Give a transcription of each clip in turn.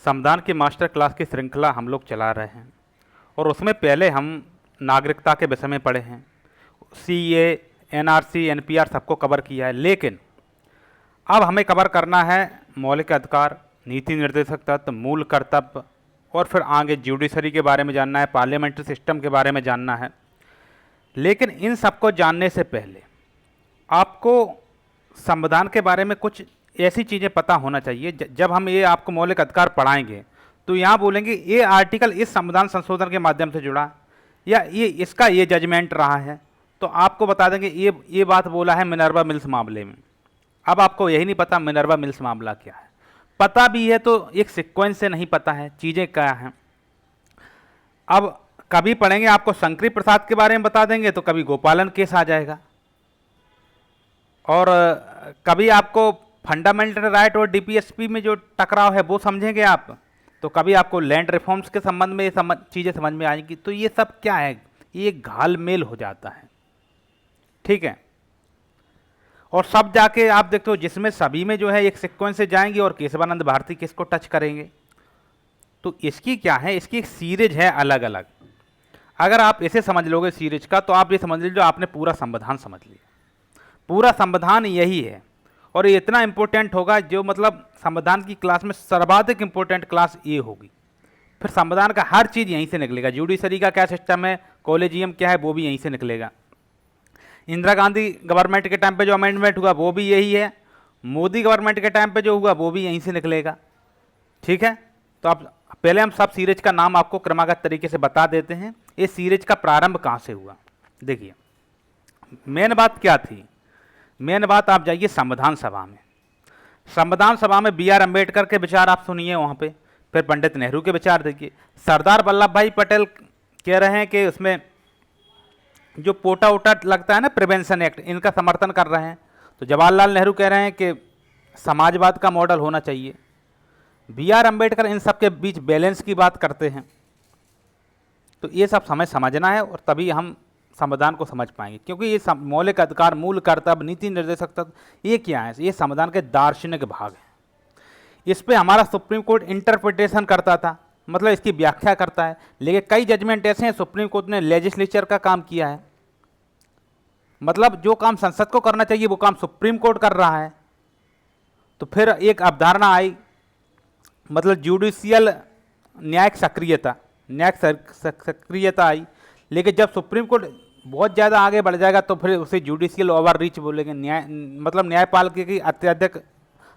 संविधान की master class की श्रृंखला हम लोग चला रहे हैं और उसमें पहले हम नागरिकता के विषय में पढ़े हैं। सीए, एनआरसी, एनपीआर सबको कवर किया है, लेकिन अब हमें कवर करना है मौलिक अधिकार, नीति निर्देशक तत्व, मूल कर्तव्य और फिर आगे ज्यूडिशरी के बारे में जानना है, पार्लियामेंट्री सिस्टम के बारे में जानना है। लेकिन इन सबको जानने से पहले आपको संविधान के बारे में कुछ ऐसी चीज़ें पता होना चाहिए। जब हम ये आपको मौलिक अधिकार पढ़ाएंगे तो यहाँ बोलेंगे ये आर्टिकल इस संविधान संशोधन के माध्यम से जुड़ा, या ये इसका ये जजमेंट रहा है, तो आपको बता देंगे ये बात बोला है मिनर्वा मिल्स मामले में। अब आपको यही नहीं पता मिनर्वा मिल्स मामला क्या है, पता भी है तो एक सीक्वेंस से नहीं पता है चीज़ें क्या हैं। अब कभी पढ़ेंगे आपको शंकरी प्रसाद के बारे में बता देंगे तो कभी गोपालन केस आ जाएगा, और कभी आपको फंडामेंटल राइट और डीपीएसपी में जो टकराव है वो समझेंगे आप, तो कभी आपको लैंड रिफॉर्म्स के संबंध में चीज़ें समझ में आएंगी। तो ये सब क्या है, ये घालमेल हो जाता है, ठीक है। और सब जाके आप देखते हो जिसमें सभी में जो है एक सीक्वेंस से जाएंगे और केशवानंद भारती केस को टच करेंगे। तो इसकी क्या है, इसकी एक सीरीज है अलग अलग। अगर आप इसे समझ लोगे सीरीज का, तो आप ये समझ लीजिए आपने पूरा संविधान समझ लिया। पूरा संविधान यही है, और ये इतना इंपॉर्टेंट होगा जो मतलब संविधान की क्लास में सर्वाधिक इंपॉर्टेंट क्लास ये होगी। फिर संविधान का हर चीज़ यहीं से निकलेगा। जुडिशरी का क्या सिस्टम है, कॉलेजियम क्या है, वो भी यहीं से निकलेगा। इंदिरा गांधी गवर्नमेंट के टाइम पे जो अमेंडमेंट हुआ वो भी यही है, मोदी गवर्नमेंट के टाइम पे जो हुआ वो भी यहीं से निकलेगा, ठीक है। तो आप पहले हम सब सीरीज का नाम आपको क्रमागत तरीके से बता देते हैं। ये सीरीज का प्रारंभ कहाँ से हुआ, देखिए मेन बात क्या थी। मेन बात आप जाइए संविधान सभा में। संविधान सभा में बी आर अम्बेडकर के विचार आप सुनिए वहाँ पे, फिर पंडित नेहरू के विचार देखिए। सरदार वल्लभ भाई पटेल कह रहे हैं कि उसमें जो पोटा उटा लगता है ना, प्रिवेंशन एक्ट, इनका समर्थन कर रहे हैं। तो जवाहरलाल नेहरू कह रहे हैं कि समाजवाद का मॉडल होना चाहिए। बी आर अम्बेडकर इन सब के बीच बैलेंस की बात करते हैं। तो ये सब हमें समझना है और तभी हम संविधान को समझ पाएंगे, क्योंकि ये मौलिक अधिकार, मूल कर्तव्य, नीति निर्देशक तत्व, ये क्या है, ये संविधान के दार्शनिक भाग हैं। इस पे हमारा सुप्रीम कोर्ट इंटरप्रिटेशन करता था, मतलब इसकी व्याख्या करता है। लेकिन कई जजमेंट ऐसे हैं सुप्रीम कोर्ट ने लेजिस्लेचर का काम किया है, मतलब जो काम संसद को करना चाहिए वो काम सुप्रीम कोर्ट कर रहा है। तो फिर एक अवधारणा आई, मतलब जुडिशियल न्यायिक सक्रियता आई। लेकिन जब सुप्रीम कोर्ट बहुत ज़्यादा आगे बढ़ जाएगा तो फिर उसे जुडिशियल ओवर रीच बोलेंगे। मतलब न्यायपालिका की अत्यधिक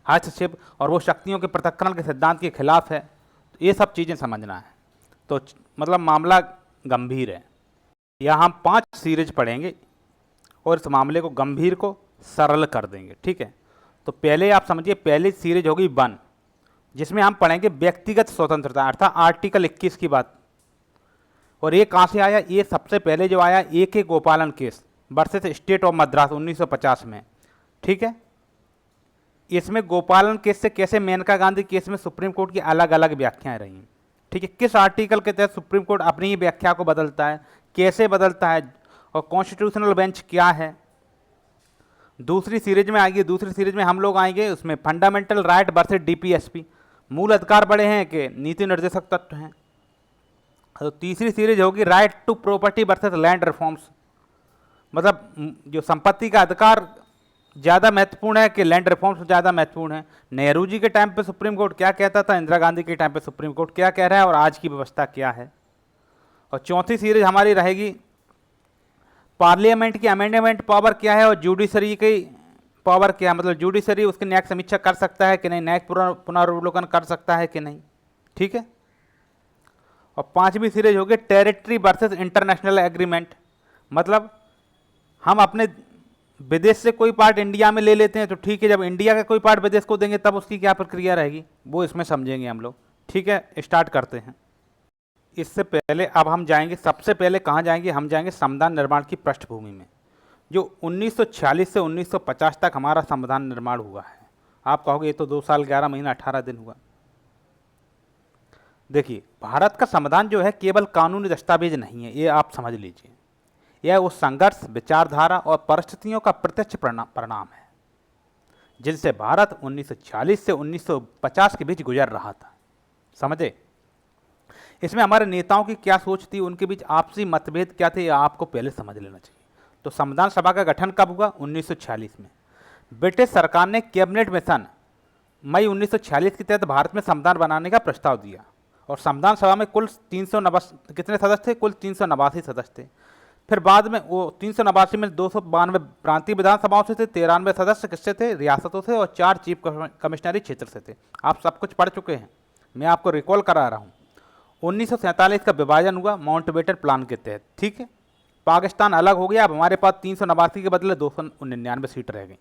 हस्तक्षेप और वो शक्तियों के पृथक्करण के सिद्धांत के खिलाफ है। तो ये सब चीज़ें समझना है। तो मतलब मामला गंभीर है। यहाँ हम 5 सीरीज पढ़ेंगे और इस मामले को गंभीर को सरल कर देंगे, ठीक है। तो पहले आप समझिए, पहली सीरीज होगी 1, जिसमें हम पढ़ेंगे व्यक्तिगत स्वतंत्रता, अर्थात आर्टिकल 21 की बात। और ये कहाँ से आया, ये सबसे पहले जो आया ए के गोपालन case versus state of Madras 1950 में, ठीक है। इसमें गोपालन केस से कैसे मेनका गांधी केस में सुप्रीम कोर्ट की अलग अलग व्याख्याएं रही, ठीक है। किस आर्टिकल के तहत सुप्रीम कोर्ट अपनी ही व्याख्या को बदलता है, कैसे बदलता है, और कॉन्स्टिट्यूशनल बेंच क्या है। दूसरी सीरीज में आएगी, दूसरी सीरीज में हम लोग आएंगे उसमें फंडामेंटल राइट वर्सेस डीपीएसपी, मूल अधिकार बड़े हैं कि नीति निर्देशक तत्व हैं। तो तीसरी सीरीज होगी right to property versus land reforms, मतलब जो संपत्ति का अधिकार ज़्यादा महत्वपूर्ण है कि लैंड रिफॉर्म्स ज़्यादा महत्वपूर्ण है। नेहरू जी के टाइम पे सुप्रीम कोर्ट क्या कहता था, इंदिरा गांधी के टाइम पे सुप्रीम कोर्ट क्या कह रहा है, और आज की व्यवस्था क्या है। और चौथी सीरीज हमारी रहेगी पार्लियामेंट की अमेंडमेंट पावर क्या है और जुडिशरी की पावर क्या है, मतलब जुडिशरी उसकी न्यायिक समीक्षा कर सकता है कि नहीं, न्यायिक पुनरावलोकन कर सकता है कि नहीं, ठीक है। और 5वीं सीरीज होगी टेरिटरी वर्सेस इंटरनेशनल एग्रीमेंट, मतलब हम अपने विदेश से कोई पार्ट इंडिया में ले लेते हैं तो ठीक है, जब इंडिया का कोई पार्ट विदेश को देंगे तब उसकी क्या प्रक्रिया रहेगी, वो इसमें समझेंगे हम लोग, ठीक है। स्टार्ट करते हैं। इससे पहले अब हम जाएंगे, सबसे पहले कहाँ जाएंगे, हम जाएंगे संविधान निर्माण की पृष्ठभूमि में, जो 1946 से 1950 तक हमारा संविधान निर्माण हुआ है। आप कहोगे ये तो 2 साल 11 महीना 18 दिन हुआ। देखिए, भारत का संविधान जो है केवल कानूनी दस्तावेज नहीं है, ये आप समझ लीजिए। यह उस संघर्ष, विचारधारा और परिस्थितियों का प्रत्यक्ष परिणाम है जिनसे भारत 1940 से 1950 के बीच गुजर रहा था। समझे? इसमें हमारे नेताओं की क्या सोच थी, उनके बीच आपसी मतभेद क्या थे, ये आपको पहले समझ लेना चाहिए। तो संविधान सभा का गठन कब हुआ? 1946 में। ब्रिटिश सरकार ने कैबिनेट मिशन मई 1946 के तहत भारत में संविधान बनाने का प्रस्ताव दिया और संविधान सभा में कुल 389 कितने सदस्य थे? कुल 389 सदस्य थे। फिर बाद में वो 389 में 292 प्रांतीय विधानसभाओं से थे, 93 सदस्य किससे थे? रियासतों से, और 4 चीफ कमिश्नरी क्षेत्र से थे। आप सब कुछ पढ़ चुके हैं, मैं आपको रिकॉल करा रहा हूँ। 1947 का विभाजन हुआ माउंटबेटन प्लान के तहत, ठीक है। पाकिस्तान अलग हो गया, अब हमारे पास 389 के बदले 299 सीट रह गई।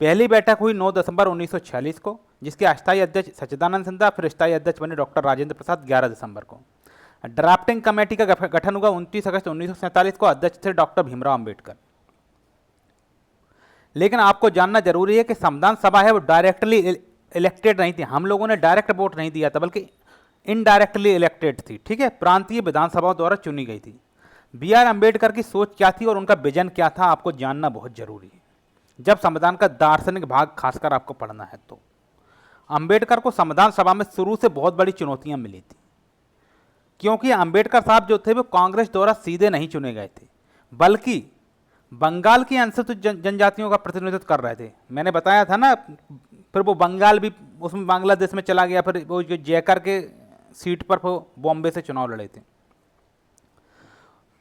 पहली बैठक हुई 9 दिसंबर 1946 को, जिसके अस्थायी अध्यक्ष सच्चिदानंद सिंह था, फिर स्थायी अध्यक्ष बने डॉक्टर राजेंद्र प्रसाद 11 दिसंबर को। ड्राफ्टिंग कमेटी का गठन हुआ 29 अगस्त 1947 को, अध्यक्ष थे डॉक्टर भीमराव अंबेडकर। लेकिन आपको जानना जरूरी है कि संविधान सभा है वो डायरेक्टली इलेक्टेड नहीं थी, हम लोगों ने डायरेक्ट वोट नहीं दिया था, बल्कि इनडायरेक्टली इलेक्टेड थी, ठीक है, प्रांतीय विधानसभाओं द्वारा चुनी गई थी। बी आर अम्बेडकर की सोच क्या थी और उनका विजन क्या था, आपको जानना बहुत जरूरी है जब संविधान का दार्शनिक भाग खासकर आपको पढ़ना है। तो अंबेडकर को संविधान सभा में शुरू से बहुत बड़ी चुनौतियां मिली थी, क्योंकि अंबेडकर साहब जो थे वो कांग्रेस द्वारा सीधे नहीं चुने गए थे, बल्कि बंगाल की अनुसूचित जनजातियों का प्रतिनिधित्व कर रहे थे। मैंने बताया था ना, फिर वो बंगाल भी उसमें बांग्लादेश में चला गया, फिर वो जो जयकर के सीट पर वो बॉम्बे से चुनाव लड़े थे।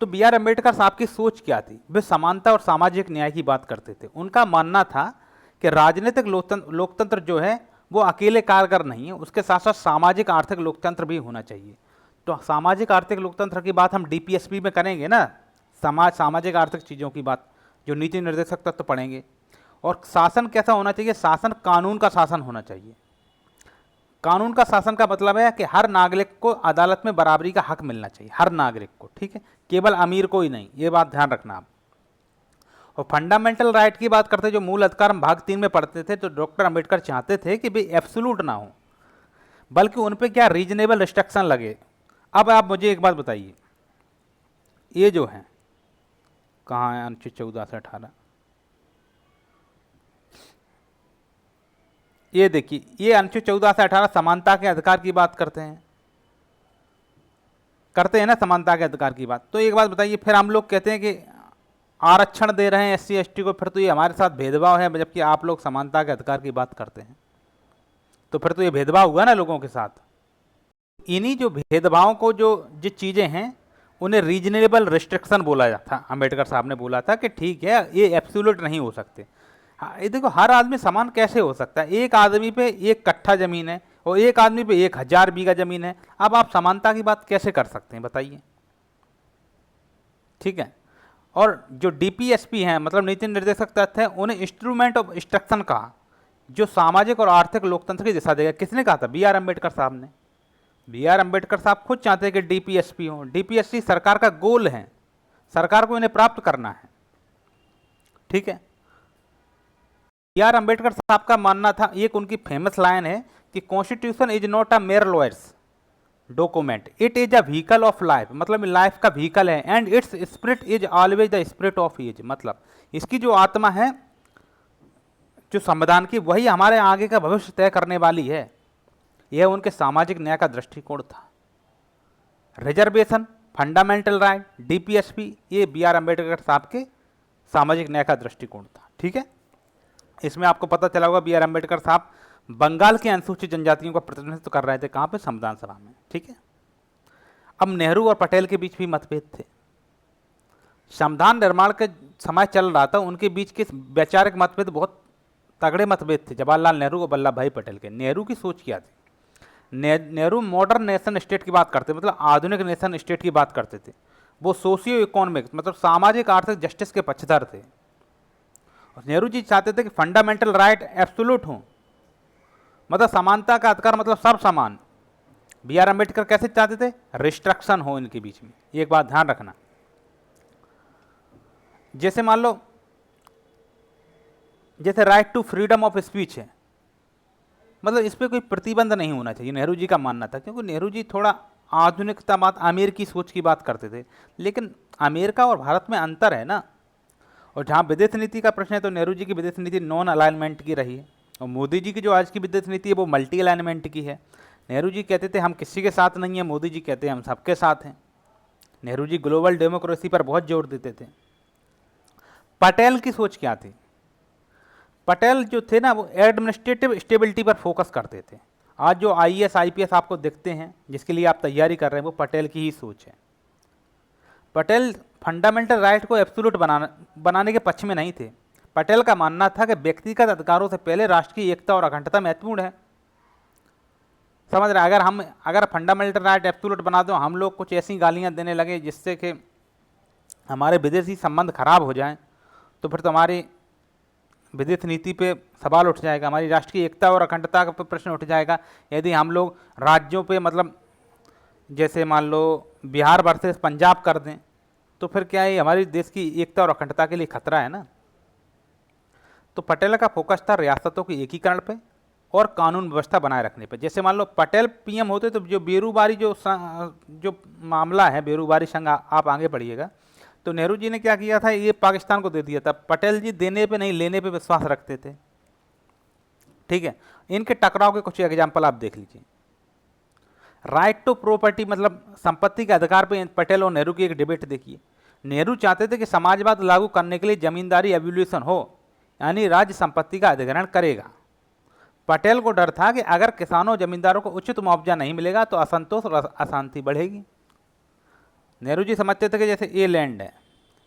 तो बी आर अम्बेडकर साहब की सोच क्या थी? वे समानता और सामाजिक न्याय की बात करते थे। उनका मानना था कि राजनीतिक लोकतंत्र जो है वो अकेले कारगर नहीं है, उसके साथ साथ सामाजिक आर्थिक लोकतंत्र भी होना चाहिए। तो सामाजिक आर्थिक लोकतंत्र की बात हम डीपीएसपी में करेंगे ना, सामाजिक आर्थिक चीज़ों की बात, जो नीति निर्देशक तत्व पढ़ेंगे। और शासन कैसा होना चाहिए? शासन कानून का शासन होना चाहिए। कानून का शासन का मतलब है कि हर नागरिक को अदालत में बराबरी का हक मिलना चाहिए, हर नागरिक को, ठीक है, केवल अमीर को ही नहीं, ये बात ध्यान रखना आप। और फंडामेंटल राइट की बात करते, जो मूल अधिकार हम भाग 3 में पढ़ते थे, तो डॉक्टर अंबेडकर चाहते थे कि भाई एब्सोल्यूट ना हो, बल्कि उन पे क्या रीजनेबल रिस्ट्रिक्शन लगे। अब आप मुझे एक बात बताइए, ये जो है कहाँ है अनुच्छेद 14 से 18, ये देखिए, ये अनुच्छेद 14 से 18 समानता के अधिकार की बात करते हैं ना, समानता के अधिकार की बात। तो एक बात बताइए, फिर हम लोग कहते हैं कि आरक्षण दे रहे हैं एससी एसटी को, फिर तो ये हमारे साथ भेदभाव है, जबकि आप लोग समानता के अधिकार की बात करते हैं, तो फिर तो ये भेदभाव हुआ ना लोगों के साथ। इन्हीं जो भेदभाव को जो चीज़ें हैं उन्हें रीजनेबल रिस्ट्रिक्शन बोला जाता। अंबेडकर साहब ने बोला था कि ठीक है, ये एब्सोल्यूट नहीं हो सकते। हाँ, ये देखो, हर आदमी समान कैसे हो सकता है? एक आदमी पे 1 कट्ठा ज़मीन है और एक आदमी पे 1000 बीघा ज़मीन है, अब आप समानता की बात कैसे कर सकते हैं बताइए? ठीक है। और जो डीपीएसपी हैं, मतलब नीति निर्देशक तत्व हैं, उन्हें इंस्ट्रूमेंट ऑफ इंस्ट्रक्शन कहा, जो सामाजिक और आर्थिक लोकतंत्र की दिशा देगा। किसने कहा था? बी आर अम्बेडकर साहब ने। बी आर अम्बेडकर साहब खुद चाहते हैं कि डीपीएसपी हो। डीपीएसपी सरकार का गोल है, सरकार को इन्हें प्राप्त करना है, ठीक है। बी आर अम्बेडकर साहब का मानना था, एक उनकी फेमस लाइन है कि constitution is not a mere lawyers document, it is a vehicle of life, मतलब लाइफ का व्हीकल है, and its spirit is always the spirit of age, मतलब इसकी जो आत्मा है जो संविधान की, वही हमारे आगे का भविष्य तय करने वाली है। यह उनके सामाजिक न्याय का दृष्टिकोण था। रिजर्वेशन, फंडामेंटल राइट, डीपीएसपी, ये बी आर अम्बेडकर साहब के सामाजिक न्याय का दृष्टिकोण था, ठीक है। इसमें आपको पता चला होगा बी आर अम्बेडकर साहब बंगाल के अनुसूचित जनजातियों का प्रतिनिधित्व कर रहे थे, कहाँ पे? संविधान सभा में, ठीक है। अब नेहरू और पटेल के बीच भी मतभेद थे। संविधान निर्माण के समय चल रहा था, उनके बीच के वैचारिक मतभेद बहुत तगड़े मतभेद थे, जवाहरलाल नेहरू और वल्लभ भाई पटेल के। नेहरू की सोच क्या थी? नेहरू मॉडर्न नेशन स्टेट की बात करते, मतलब आधुनिक नेशन स्टेट की बात करते थे। वो सोशियो इकोनॉमिक, मतलब सामाजिक आर्थिक जस्टिस के पक्षधर थे। और नेहरू जी चाहते थे कि फंडामेंटल राइट एब्सोल्यूट हो, मतलब समानता का अधिकार, मतलब सब समान। बी आर अम्बेडकर कैसे चाहते थे? रिस्ट्रिक्शन हो इनके बीच में। एक बात ध्यान रखना, जैसे मान लो, जैसे right to freedom of speech है, मतलब इस पर कोई प्रतिबंध नहीं होना चाहिए, नेहरू जी का मानना था। क्योंकि नेहरू जी थोड़ा आधुनिकता बात, आमेर की सोच की बात करते थे, लेकिन अमेरिका और भारत में अंतर है ना। और जहाँ विदेश नीति का प्रश्न है, तो नेहरू जी की विदेश नीति नॉन अलाइनमेंट की रही है, और मोदी जी की जो आज की विदेश नीति है वो मल्टी अलाइनमेंट की है। नेहरू जी कहते थे हम किसी के साथ नहीं हैं, मोदी जी कहते हैं हम सबके साथ हैं। नेहरू जी ग्लोबल डेमोक्रेसी पर बहुत जोर देते थे। पटेल की सोच क्या थी? पटेल जो थे ना वो एडमिनिस्ट्रेटिव स्टेबिलिटी पर फोकस करते थे। आज जो आईएएस आईपीएस आपको दिखते हैं जिसके लिए आप तैयारी कर रहे हैं वो पटेल की ही सोच है। पटेल फंडामेंटल राइट को एब्सोल्यूट बनाने के पक्ष में नहीं थे। पटेल का मानना था कि व्यक्तिगत अधिकारों से पहले राष्ट्र की एकता और अखंडता महत्वपूर्ण है। समझ रहे? अगर फंडामेंटल राइट एब्सोल्यूट बना दो, हम लोग कुछ ऐसी गालियां देने लगे जिससे कि हमारे विदेशी संबंध खराब हो जाएं, तो फिर तो हमारी विदेश नीति पे सवाल उठ जाएगा, हमारी राष्ट्र की एकता और अखंडता का प्रश्न उठ जाएगा। यदि हम लोग राज्यों पे मतलब जैसे मान लो बिहार वर्सेस पंजाब कर दें, तो फिर क्या है, हमारी देश की एकता और अखंडता के लिए खतरा है ना। तो पटेल का फोकस था रियासतों के एकीकरण पे और कानून व्यवस्था बनाए रखने पे। जैसे मान लो पटेल पीएम होते तो जो बेरूबारी जो मामला है, बेरूबारी संघ, आप आगे पढ़िएगा, तो नेहरू जी ने क्या किया था, ये पाकिस्तान को दे दिया था। पटेल जी देने पे नहीं लेने पे विश्वास रखते थे। ठीक है, इनके टकराव के कुछ एग्जाम्पल आप देख लीजिए। राइट टू प्रॉपर्टी मतलब संपत्ति के अधिकार पे पटेल और नेहरू की एक डिबेट देखिए। नेहरू चाहते थे कि समाजवाद लागू करने के लिए जमींदारी एवोल्यूशन हो, यानी राज्य संपत्ति का अधिग्रहण करेगा। पटेल को डर था कि अगर किसानों जमींदारों को उचित मुआवजा नहीं मिलेगा तो असंतोष और अशांति बढ़ेगी। नेहरू जी समझते थे कि जैसे ये लैंड है,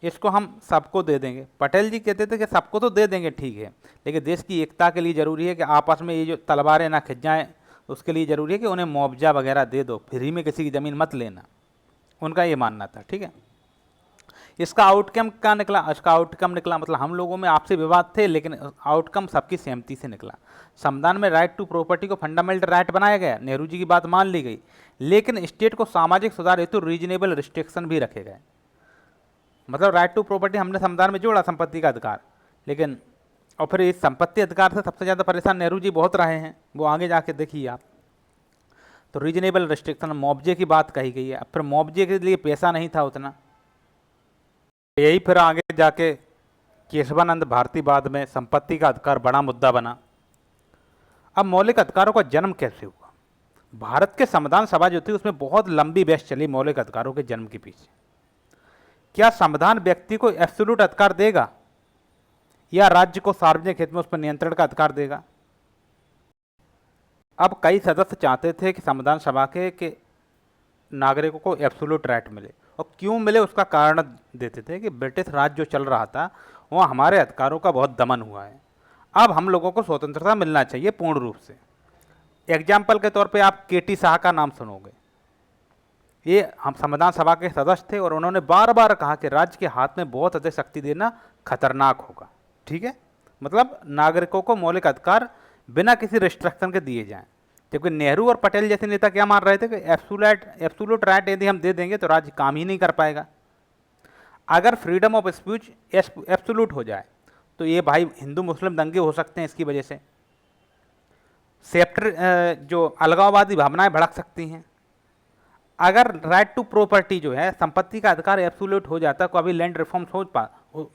इसको हम सबको दे देंगे। पटेल जी कहते थे कि सबको तो दे देंगे ठीक है, लेकिन देश की एकता के लिए ज़रूरी है कि आपस में ये जो तलवारें ना खिंच जाएँ, उसके लिए ज़रूरी है कि उन्हें मुआवजा वगैरह दे दो, फ्री में किसी की ज़मीन मत लेना। उनका ये मानना था। ठीक है, इसका आउटकम क्या निकला? इसका आउटकम निकला मतलब हम लोगों में आपसी विवाद थे, लेकिन आउटकम सबकी सहमति से निकला। संविधान में राइट टू प्रॉपर्टी को फंडामेंटल राइट बनाया गया, नेहरू जी की बात मान ली गई, लेकिन स्टेट को सामाजिक सुधार हेतु रीजनेबल रिस्ट्रिक्शन भी रखे गए। मतलब राइट टू प्रॉपर्टी हमने संविधान में जोड़ा, संपत्ति का अधिकार, लेकिन और फिर इस संपत्ति अधिकार से सबसे ज़्यादा परेशान नेहरू जी बहुत रहे हैं, वो आगे जाके देखिए आप। तो रीजनेबल रिस्ट्रिक्शन, मुआवजे की बात कही गई है। अब फिर मुआवजे के लिए पैसा नहीं था उतना, यही फिर आगे जाके केशवानंद भारतीवाद में संपत्ति का अधिकार बड़ा मुद्दा बना। अब मौलिक अधिकारों का जन्म कैसे हुआ? भारत के संविधान सभा जो थी उसमें बहुत लंबी बहस चली मौलिक अधिकारों के जन्म के पीछे। क्या संविधान व्यक्ति को एब्सोल्यूट अधिकार देगा या राज्य को सार्वजनिक हित में उस पर नियंत्रण का अधिकार देगा? अब कई सदस्य चाहते थे कि संविधान सभा के नागरिकों को एब्सोल्यूट राइट मिले, और क्यों मिले उसका कारण देते थे कि ब्रिटिश राज जो चल रहा था वहाँ हमारे अधिकारों का बहुत दमन हुआ है, अब हम लोगों को स्वतंत्रता मिलना चाहिए पूर्ण रूप से। एग्जाम्पल के तौर पे आप केटी शाह का नाम सुनोगे। ये हम संविधान सभा के सदस्य थे और उन्होंने बार बार कहा कि राज्य के हाथ में बहुत अधिक शक्ति देना खतरनाक होगा। ठीक है, मतलब नागरिकों को मौलिक अधिकार बिना किसी रिस्ट्रिक्शन के दिए जाएं। क्योंकि नेहरू और पटेल जैसे नेता क्या मान रहे थे कि एब्सोल्यूट राइट यदि हम दे देंगे तो राज्य काम ही नहीं कर पाएगा। अगर फ्रीडम ऑफ स्पीच एब्सोल्यूट हो जाए तो ये भाई हिंदू मुस्लिम दंगे हो सकते हैं, इसकी वजह से सेक्टर जो अलगाववादी भावनाएं भड़क सकती हैं। अगर राइट टू प्रॉपर्टी जो है संपत्ति का अधिकार एब्सोल्यूट हो जाता तो अभी लैंड रिफॉर्म्स हो पा,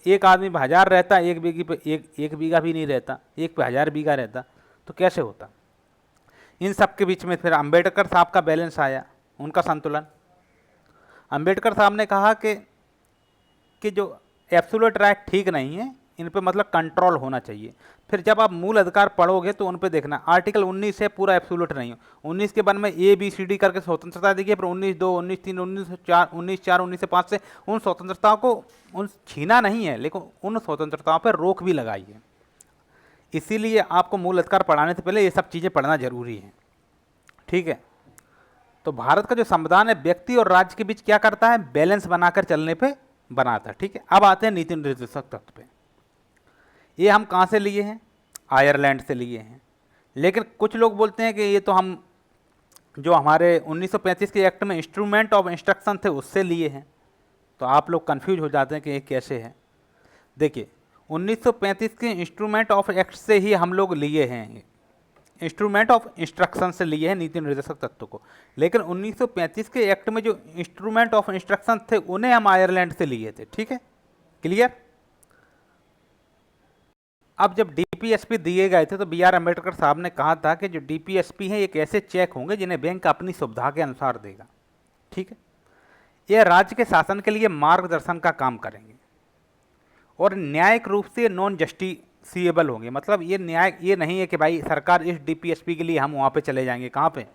एक आदमी पे 1000 रहता, एक बीघी पे एक बीघा भी नहीं रहता, एक पे 1000 बीघा रहता, तो कैसे होता? इन सब के बीच में फिर अंबेडकर साहब का बैलेंस आया, उनका संतुलन। अंबेडकर साहब ने कहा कि जो एब्सोल्यूट राइट ठीक नहीं है, इन पे मतलब कंट्रोल होना चाहिए। फिर जब आप मूल अधिकार पढ़ोगे तो उन पे देखना आर्टिकल 19 है पूरा एब्सोल्यूट नहीं हो, 19 के बाद में ABCD करके स्वतंत्रता देखिए, फिर 19(2), 19(3), 19(4), 19(4), 19(5) से उन स्वतंत्रताओं को छीना नहीं है, लेकिन उन स्वतंत्रताओं पर रोक भी लगाई है। इसीलिए आपको मूल अधिकार पढ़ाने से पहले ये सब चीज़ें पढ़ना जरूरी है। ठीक है, तो भारत का जो संविधान है व्यक्ति और राज्य के बीच क्या करता है, बैलेंस बनाकर चलने पे बनाता है। ठीक है, अब आते हैं नीति निर्देशक तत्व पे। ये हम कहाँ से लिए हैं? आयरलैंड से लिए हैं। लेकिन कुछ लोग बोलते हैं कि ये तो हम जो हमारे 1935 के एक्ट में इंस्ट्रूमेंट ऑफ इंस्ट्रक्शन थे उससे लिए हैं। तो आप लोग कंफ्यूज हो जाते हैं कि ये कैसे है। देखिए 1935 के इंस्ट्रूमेंट ऑफ एक्ट से ही हम लोग लिए हैं, इंस्ट्रूमेंट ऑफ इंस्ट्रक्शन से लिए हैं नीति निर्देशक तत्व को। लेकिन 1935 के एक्ट में जो इंस्ट्रूमेंट ऑफ इंस्ट्रक्शन थे उन्हें हम आयरलैंड से लिए थे। ठीक है, क्लियर? अब जब डीपीएसपी दिए गए थे तो बी आर अम्बेडकर साहब ने कहा था कि जो डीपीएसपी हैं एक ऐसे चेक होंगे जिन्हें बैंक अपनी सुविधा के अनुसार देगा। ठीक है, यह राज्य के शासन के लिए मार्गदर्शन का काम करेंगे और न्यायिक रूप से नॉन जस्टिसिएबल होंगे। मतलब ये न्याय, ये नहीं है कि भाई सरकार इस डीपीएसपी के लिए हम वहाँ पे चले जाएंगे, कहाँ पे,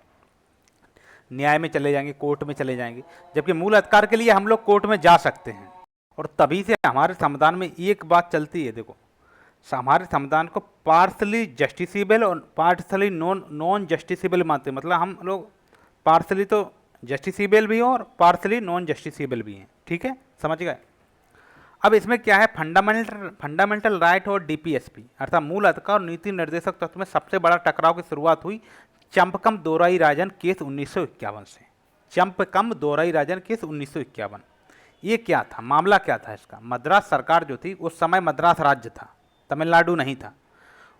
न्याय में चले जाएंगे, कोर्ट में चले जाएंगे, जबकि मूल अधिकार के लिए हम लोग कोर्ट में जा सकते हैं। और तभी से हमारे संविधान में एक बात चलती है, देखो हमारे संविधान को पार्शली जस्टिसेबल और पार्शली नॉन जस्टिसेबल मानते हैं। मतलब हम लोग पार्शली तो जस्टिसेबल भी हैं और पार्शली नॉन जस्टिसेबल भी हैं। ठीक है, समझ गए। अब इसमें क्या है, फंडामेंटल राइट और डीपीएसपी अर्थात मूल अधिकार और नीति निर्देशक तत्व में सबसे बड़ा टकराव की शुरुआत हुई चंपकम दोराई राजन केस 1951 से। चंपकम दोराई राजन केस 1951, ये क्या था, मामला क्या था इसका। मद्रास सरकार जो थी उस समय, मद्रास राज्य था, तमिलनाडु नहीं था।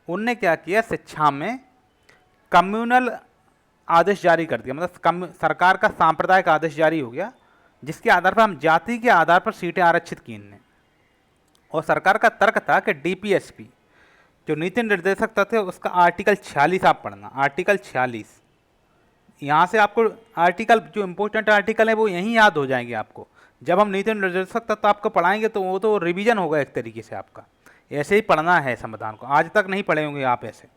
उनने क्या किया, शिक्षा में कम्युनल आदेश जारी कर दिया। मतलब सरकार का सांप्रदायिक आदेश जारी हो गया, जिसके आधार पर हम जाति के आधार पर सीटें आरक्षित की इनने। और सरकार का तर्क था कि डीपीएसपी जो नीति निर्देशक तत्व है उसका आर्टिकल 46 आप पढ़ना, आर्टिकल 46। यहाँ से आपको आर्टिकल, जो इम्पोर्टेंट आर्टिकल है वो यहीं याद हो जाएंगे आपको। जब हम नीति निर्देशक तत्व आपको पढ़ाएंगे तो वो तो रिवीजन होगा एक तरीके से आपका। ऐसे ही पढ़ना है संविधान को, आज तक नहीं पढ़े होंगे आप ऐसे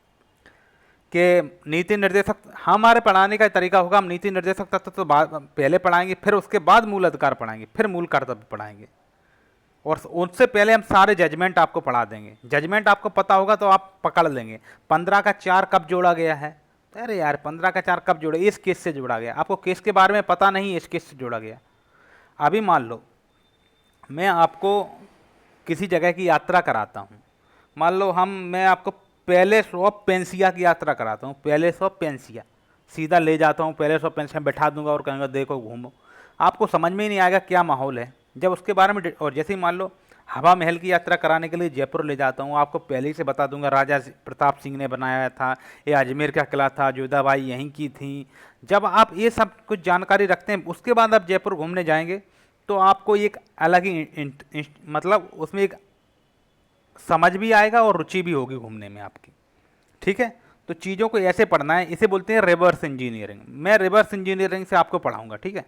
कि नीति निर्देशक, हमारे पढ़ाने का तरीका होगा हम नीति निर्देशक तत्व तो पहले पढ़ाएंगे, फिर उसके बाद मूल अधिकार पढ़ाएंगे, फिर मूल कर्तव्य पढ़ाएंगे, और उससे पहले हम सारे जजमेंट आपको पढ़ा देंगे। जजमेंट आपको पता होगा तो आप पकड़ लेंगे। 15 का 4 कब जोड़ा गया है, अरे यार 15 का 4 कब जोड़ा, इस केस से जोड़ा गया। आपको केस के बारे में पता नहीं है, इस केस से जोड़ा गया। अभी मान लो मैं आपको किसी जगह की यात्रा कराता हूँ, मान लो मैं आपको पैलेस ऑफ पेंसिया की यात्रा कराता हूँ, पैलेस ऑफ पेंसिया, सीधा ले जाता हूँ पैलेस ऑफ पेंसिया, बैठा दूंगा और कहूँगा देखो घूमो, आपको समझ में ही नहीं आएगा क्या माहौल है जब उसके बारे में। और जैसे ही मान लो हवा महल की यात्रा कराने के लिए जयपुर ले जाता हूँ, आपको पहले ही से बता दूंगा राजा प्रताप सिंह ने बनाया था, ये अजमेर का किला था, जोधाबाई यहीं की थी। जब आप ये सब कुछ जानकारी रखते हैं, उसके बाद आप जयपुर घूमने जाएंगे तो आपको एक अलग ही मतलब उसमें एक समझ भी आएगा और रुचि भी होगी घूमने में आपकी। ठीक है, तो चीज़ों को ऐसे पढ़ना है, इसे बोलते हैं रिवर्स इंजीनियरिंग। मैं रिवर्स इंजीनियरिंग से आपको पढ़ाऊंगा। ठीक है,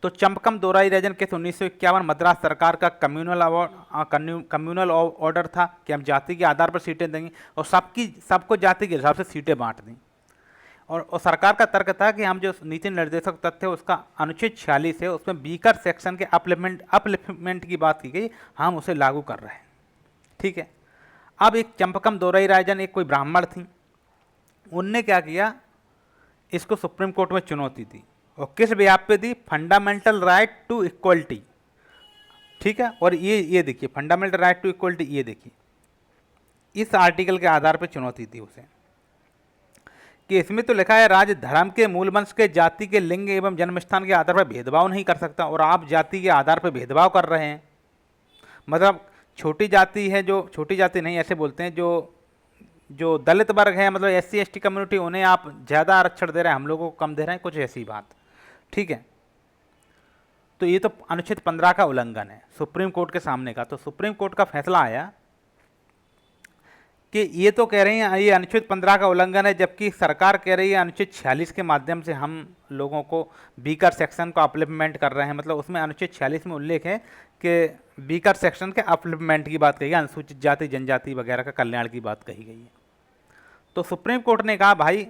तो चंपकम दोराई राजन केस 1951 मद्रास सरकार का कम्युनल ऑर्डर था कि हम जाति के आधार पर सीटें देंगे और सबको जाति के हिसाब से सीटें बांट दी। और सरकार का तर्क था कि हम जो नीति निर्देशक तथ्य है उसका अनुच्छेद 46 है, उसमें बीकर सेक्शन के अपलिफ्टमेंट की बात की गई, हम उसे लागू कर रहे हैं। ठीक है, अब एक चंपकम दोराई राजन एक कोई ब्राह्मण थी, उनने क्या किया, इसको सुप्रीम कोर्ट में चुनौती दी। और किस ब्याप पे दी, फंडामेंटल राइट टू इक्वलिटी। ठीक है, और ये देखिए फंडामेंटल राइट टू इक्वलिटी, ये देखिए इस आर्टिकल के आधार पर चुनौती दी उसे कि इसमें तो लिखा है राज्य धर्म के, मूल वंश के, जाति के, लिंग एवं जन्मस्थान के आधार पर भेदभाव नहीं कर सकता, और आप जाति के आधार पर भेदभाव कर रहे हैं। मतलब छोटी जाति है, जो छोटी जाति नहीं ऐसे बोलते हैं, जो दलित वर्ग है, मतलब SC ST कम्युनिटी, उन्हें आप ज़्यादा आरक्षण दे रहे हैं, हम लोगों को कम दे रहे हैं, कुछ ऐसी बात। ठीक है, तो ये तो अनुच्छेद 15 का उल्लंघन है सुप्रीम कोर्ट के सामने का। तो सुप्रीम कोर्ट का फैसला आया कि ये तो कह रही हैं ये अनुच्छेद 15 का उल्लंघन है, जबकि सरकार कह रही है अनुच्छेद 46 के माध्यम से हम लोगों को बीकर सेक्शन को अपलिफ्टमेंट कर रहे हैं। मतलब उसमें अनुच्छेद 46 में उल्लेख है कि बीकर सेक्शन के अपलिफ्टमेंट की बात कही है, अनुसूचित जाति जनजाति वगैरह का कल्याण की बात कही गई है। तो सुप्रीम कोर्ट ने कहा भाई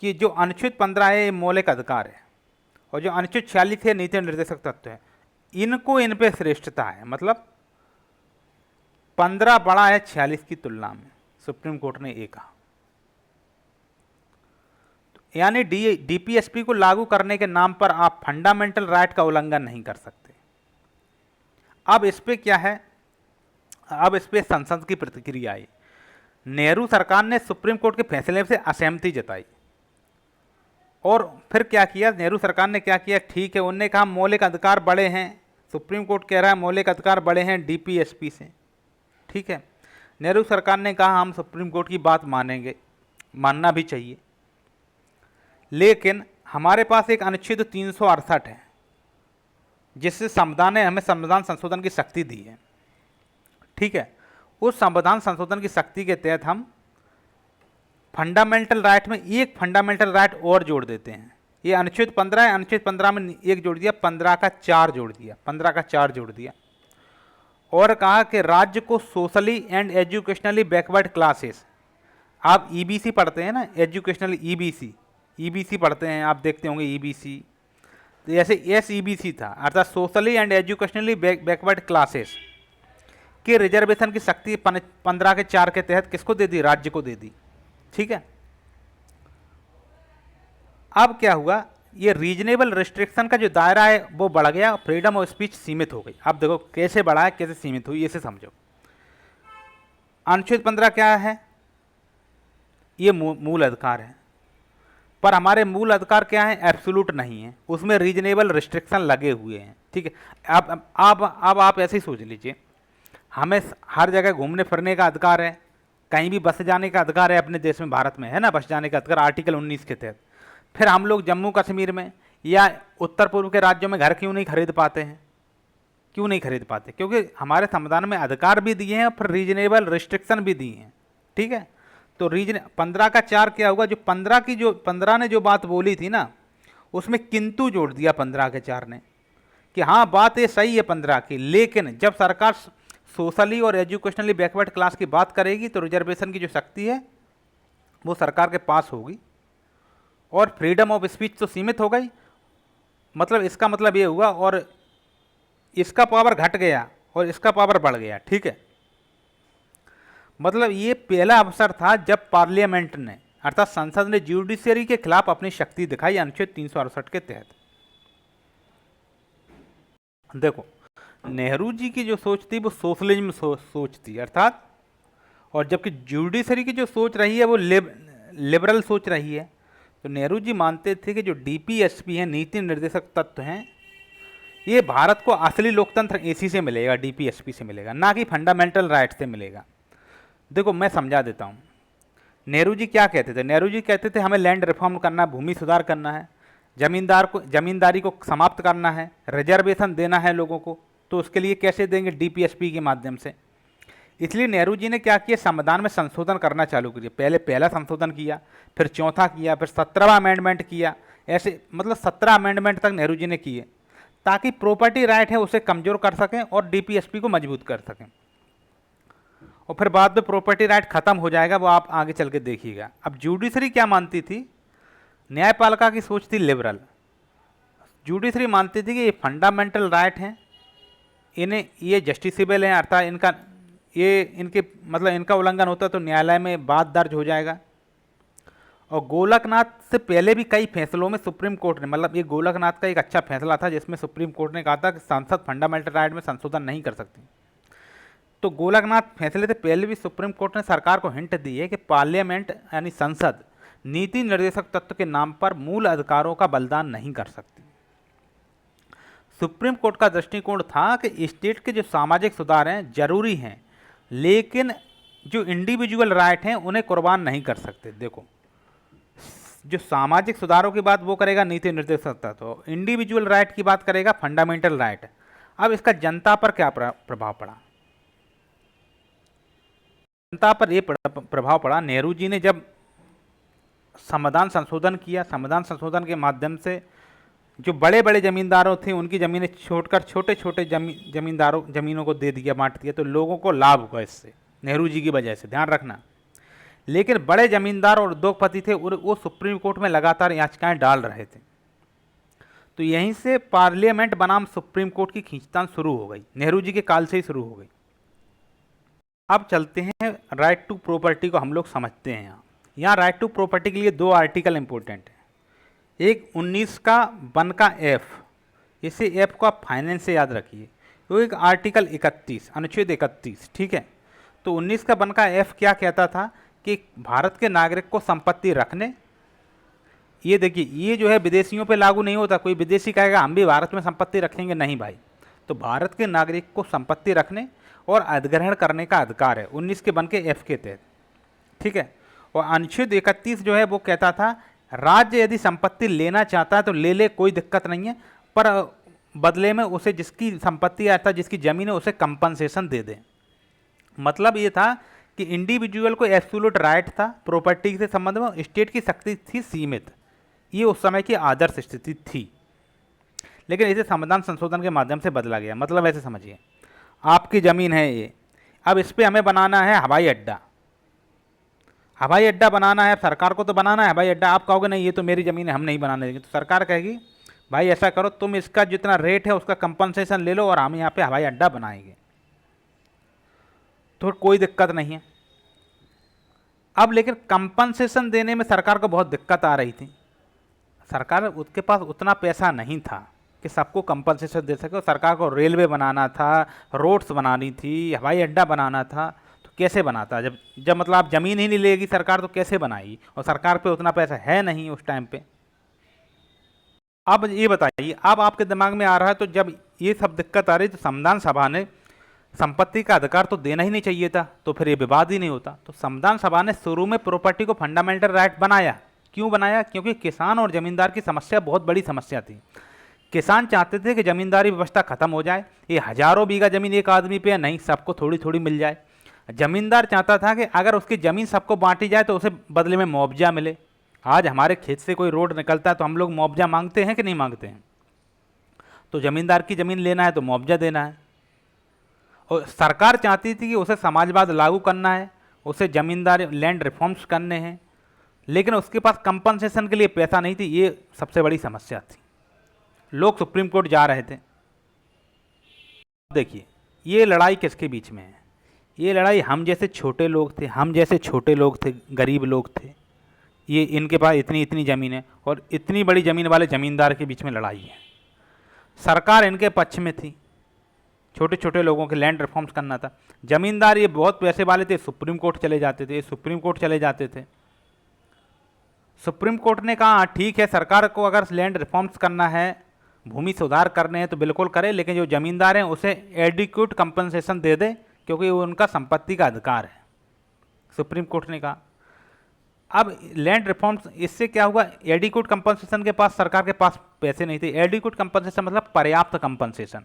कि जो अनुच्छेद 15 है ये मौलिक अधिकार है, और जो अनुच्छेद 46 है नीति निर्देशक तत्व है, इनको इन पे श्रेष्ठता है। मतलब 15 बड़ा है 46 की तुलना में, सुप्रीम कोर्ट ने ये कहा। यानी डीपीएसपी को लागू करने के नाम पर आप फंडामेंटल राइट का उल्लंघन नहीं कर सकते। अब इस पे क्या है, अब इस पे संसद की प्रतिक्रिया आई। नेहरू सरकार ने सुप्रीम कोर्ट के फैसले से असहमति जताई, और फिर क्या किया नेहरू सरकार ने, क्या किया, ठीक है, उन्होंने कहा मौलिक अधिकार बड़े हैं, सुप्रीम कोर्ट कह रहा है मौलिक अधिकार बड़े हैं डीपीएसपी से। ठीक है, नेहरू सरकार ने कहा हम सुप्रीम कोर्ट की बात मानेंगे, मानना भी चाहिए, लेकिन हमारे पास एक अनुच्छेद 368 है जिससे संविधान ने हमें संविधान संशोधन की शक्ति दी है। ठीक है, उस संविधान संशोधन की शक्ति के तहत हम फंडामेंटल राइट में एक फंडामेंटल राइट और जोड़ देते हैं। ये अनुच्छेद 15 है, अनुच्छेद 15 में एक जोड़ दिया, 15 का 4 जोड़ दिया, 15 का 4 जोड़ दिया, और कहा कि राज्य को socially and educationally backward classes, आप ईबीसी पढ़ते हैं ना, एजुकेशनल ईबीसी पढ़ते हैं, आप देखते होंगे ईबीसी, तो जैसे एसईबीसी था, अर्थात socially and educationally backward classes के रिजर्वेशन की शक्ति 15 के 4 के तहत किसको दे दी? राज्य को दे दी। ठीक है, अब क्या हुआ, ये रीजनेबल रिस्ट्रिक्शन का जो दायरा है वो बढ़ गया, फ्रीडम ऑफ स्पीच सीमित हो गई। अब देखो कैसे बढ़ा है, कैसे सीमित हुई, इसे समझो। अनुच्छेद 15 क्या है? ये मूल अधिकार है, पर हमारे मूल अधिकार क्या है? एब्सोल्यूट नहीं है, उसमें रीजनेबल रिस्ट्रिक्शन लगे हुए हैं। ठीक है, अब आप ऐसे ही सोच लीजिए, हमें हर जगह घूमने फिरने का अधिकार है, कहीं भी बस जाने का अधिकार है अपने देश में, भारत में है ना, बस जाने का अधिकार आर्टिकल 19 के तहत। फिर हम लोग जम्मू कश्मीर में या उत्तर पूर्व के राज्यों में घर क्यों नहीं खरीद पाते हैं? क्यों नहीं खरीद पाते? क्योंकि हमारे संविधान में अधिकार भी दिए हैं और फिर रीजनेबल रिस्ट्रिक्शन भी दिए हैं। ठीक है, तो 15 का 4 क्या होगा? जो 15 ने जो बात बोली थी ना, उसमें किंतु जोड़ दिया 15 के 4 ने, कि हाँ बात ये सही है 15 की, लेकिन जब सरकार सोशली और एजुकेशनली बैकवर्ड क्लास की बात करेगी तो रिजर्वेशन की जो शक्ति है वो सरकार के पास होगी, और फ्रीडम ऑफ स्पीच तो सीमित हो गई। मतलब इसका मतलब ये हुआ, और इसका पावर घट गया और इसका पावर बढ़ गया। ठीक है, मतलब ये पहला अवसर था जब पार्लियामेंट ने, अर्थात संसद ने ज्यूडिशरी के खिलाफ अपनी शक्ति दिखाई अनुच्छेद 368 के तहत। देखो, नेहरू जी की जो सोच थी वो सोशलिज्म सोच थी, अर्थात, और जबकि ज्यूडिशरी की जो सोच रही है वो लिबरल सोच रही है। तो नेहरू जी मानते थे कि जो डीपीएसपी है, नीति निर्देशक तत्व हैं, ये भारत को असली लोकतंत्र इसी से मिलेगा, डीपीएसपी से मिलेगा, ना कि फंडामेंटल राइट से मिलेगा। देखो मैं समझा देता हूँ, नेहरू जी क्या कहते थे? नेहरू जी कहते थे हमें लैंड रिफॉर्म करना, भूमि सुधार करना है, जमींदारी को समाप्त करना है, रिजर्वेशन देना है लोगों को, तो उसके लिए कैसे देंगे? डीपीएसपी के माध्यम से। इसलिए नेहरू जी ने क्या किया? संविधान में संशोधन करना चालू किया। पहले पहला संशोधन किया, फिर चौथा किया, फिर 17वां अमेंडमेंट किया, ऐसे मतलब 17 अमेंडमेंट तक नेहरू जी ने किए, ताकि प्रॉपर्टी राइट है उसे कमजोर कर सकें और डीपीएसपी को मजबूत कर सकें। और फिर बाद में प्रॉपर्टी राइट खत्म हो जाएगा, वो आप आगे चल के देखिएगा। अब जुडिशरी क्या मानती थी? न्यायपालिका की सोच थी लिबरल। जुडिशरी मानती थी कि ये फंडामेंटल राइट हैं, इन्हें ये जस्टिसेबल हैं, अर्थात इनका उल्लंघन होता तो न्यायालय में बात दर्ज हो जाएगा। और गोलकनाथ से पहले भी कई फैसलों में सुप्रीम कोर्ट ने, मतलब ये गोलकनाथ का एक अच्छा फैसला था जिसमें सुप्रीम कोर्ट ने कहा था कि संसद फंडामेंटल राइट में संशोधन नहीं कर सकती। तो गोलकनाथ फैसले से पहले भी सुप्रीम कोर्ट ने सरकार को हिंट दी है कि पार्लियामेंट यानी संसद नीति निर्देशक तत्व के नाम पर मूल अधिकारों का बलिदान नहीं कर सकती। सुप्रीम कोर्ट का दृष्टिकोण था कि स्टेट के जो सामाजिक सुधार हैं जरूरी हैं, लेकिन जो इंडिविजुअल राइट हैं उन्हें कुर्बान नहीं कर सकते। देखो, जो सामाजिक सुधारों की बात वो करेगा नीति निर्देशक तत्व, इंडिविजुअल राइट की बात करेगा फंडामेंटल राइट। अब इसका जनता पर क्या प्रभाव पड़ा? जनता पर ये प्रभाव पड़ा, नेहरू जी ने जब संविधान संशोधन किया, संविधान संशोधन के माध्यम से जो बड़े बड़े जमींदारों थे उनकी ज़मीनें छोड़कर छोटे छोटे ज़मीनों को दे दिया, बांट दिया, तो लोगों को लाभ हुआ इससे, नेहरू जी की वजह से, ध्यान रखना। लेकिन बड़े जमींदार और उद्योगपति थे वो सुप्रीम कोर्ट में लगातार याचिकाएं डाल रहे थे। तो यहीं से पार्लियामेंट बनाम सुप्रीम कोर्ट की खींचतान शुरू हो गई, नेहरू जी के काल से ही शुरू हो गई। अब चलते हैं राइट टू प्रॉपर्टी को हम लोग समझते हैं। यहाँ राइट टू प्रॉपर्टी के लिए 2 आर्टिकल इंपॉर्टेंट है। एक 19 का 1 का F, इसे F को आप फाइनेंस से याद रखिए, तो एक आर्टिकल 31, अनुच्छेद 31, ठीक है। तो 19 का 1 का F क्या कहता था कि भारत के नागरिक को संपत्ति रखने, ये देखिए ये जो है विदेशियों पे लागू नहीं होता। कोई विदेशी कहेगा हम भी भारत में संपत्ति रखेंगे, नहीं भाई। तो भारत के नागरिक को संपत्ति रखने और अधिग्रहण करने का अधिकार है 19 के 1 के F के तहत, ठीक है। और अनुच्छेद 31 जो है वो कहता था राज्य यदि संपत्ति लेना चाहता है तो ले ले, कोई दिक्कत नहीं है, पर बदले में उसे जिसकी संपत्ति आता है, जिसकी जमीन है, उसे कंपनसेशन दे दें। मतलब ये था कि इंडिविजुअल को एब्सोल्यूट राइट था प्रॉपर्टी से संबंध में, स्टेट की शक्ति थी सीमित। ये उस समय की आदर्श स्थिति थी, लेकिन इसे संविधान संशोधन के माध्यम से बदला गया। मतलब ऐसे समझिए, आपकी ज़मीन है ये, अब इस पर हमें बनाना है हवाई अड्डा। हवाई अड्डा बनाना है, सरकार को तो बनाना है हवाई अड्डा। आप कहोगे नहीं ये तो मेरी ज़मीन है, हम नहीं बनाने देंगे, तो सरकार कहेगी भाई ऐसा करो, तुम इसका जितना रेट है उसका कंपनसेशन ले लो और हम यहाँ पे हवाई अड्डा बनाएंगे, तो कोई दिक्कत नहीं है। अब लेकिन कंपनसेशन देने में सरकार को बहुत दिक्कत आ रही थी। सरकार उसके पास उतना पैसा नहीं था कि सबको कंपनसेशन दे सके। सरकार को रेलवे बनाना था, रोड्स बनानी थी, हवाई अड्डा बनाना था, तो कैसे बनाता? जब मतलब आप ज़मीन ही नहीं लेगी सरकार तो कैसे बनाएगी? और सरकार पे उतना पैसा है नहीं उस टाइम पे। अब ये बताइए, अब आपके दिमाग में आ रहा है, तो जब ये सब दिक्कत आ रही तो संविधान सभा ने संपत्ति का अधिकार तो देना ही नहीं चाहिए था, तो फिर ये विवाद ही नहीं होता। तो संविधान सभा ने शुरू में प्रॉपर्टी को फंडामेंटल राइट बनाया। क्यों बनाया? क्योंकि किसान और जमींदार की समस्या बहुत बड़ी समस्या थी। किसान चाहते थे कि जमींदारी व्यवस्था खत्म हो जाए, ये हजारों बीघा जमीन एक आदमी पे नहीं, सबको थोड़ी थोड़ी मिल जाए। जमींदार चाहता था कि अगर उसकी ज़मीन सबको बांटी जाए तो उसे बदले में मुआवजा मिले। आज हमारे खेत से कोई रोड निकलता है तो हम लोग मुआवजा मांगते हैं कि नहीं मांगते हैं? तो जमींदार की ज़मीन लेना है तो मुआवजा देना है। और सरकार चाहती थी कि उसे समाजवाद लागू करना है, उसे जमींदार लैंड रिफॉर्म्स करने हैं, लेकिन उसके पास कंपनसेशन के लिए पैसा नहीं थी। ये सबसे बड़ी समस्या थी। लोग सुप्रीम कोर्ट जा रहे थे। देखिए, ये लड़ाई किसके बीच में है? ये लड़ाई हम जैसे छोटे लोग थे, गरीब लोग थे, ये इनके पास इतनी इतनी ज़मीन है और इतनी बड़ी ज़मीन वाले ज़मींदार के बीच में लड़ाई है। सरकार इनके पक्ष में थी, छोटे छोटे लोगों के लैंड रिफॉर्म्स करना था। ज़मींदार ये बहुत पैसे वाले थे, सुप्रीम कोर्ट चले जाते थे। सुप्रीम कोर्ट ने कहा ठीक है, सरकार को अगर लैंड रिफॉर्म्स करना है, भूमि सुधार करने हैं तो बिल्कुल करे, लेकिन जो ज़मींदार हैं उसे एडिक्वेट कंपनसेशन दे दे, क्योंकि वो उनका संपत्ति का अधिकार है, सुप्रीम कोर्ट ने कहा। अब लैंड रिफॉर्म्स, इससे क्या हुआ? एडिक्वेट कंपनसेशन के पास सरकार के पास पैसे नहीं थे। एडिक्वेट कंपनसेशन मतलब पर्याप्त कंपनसेशन।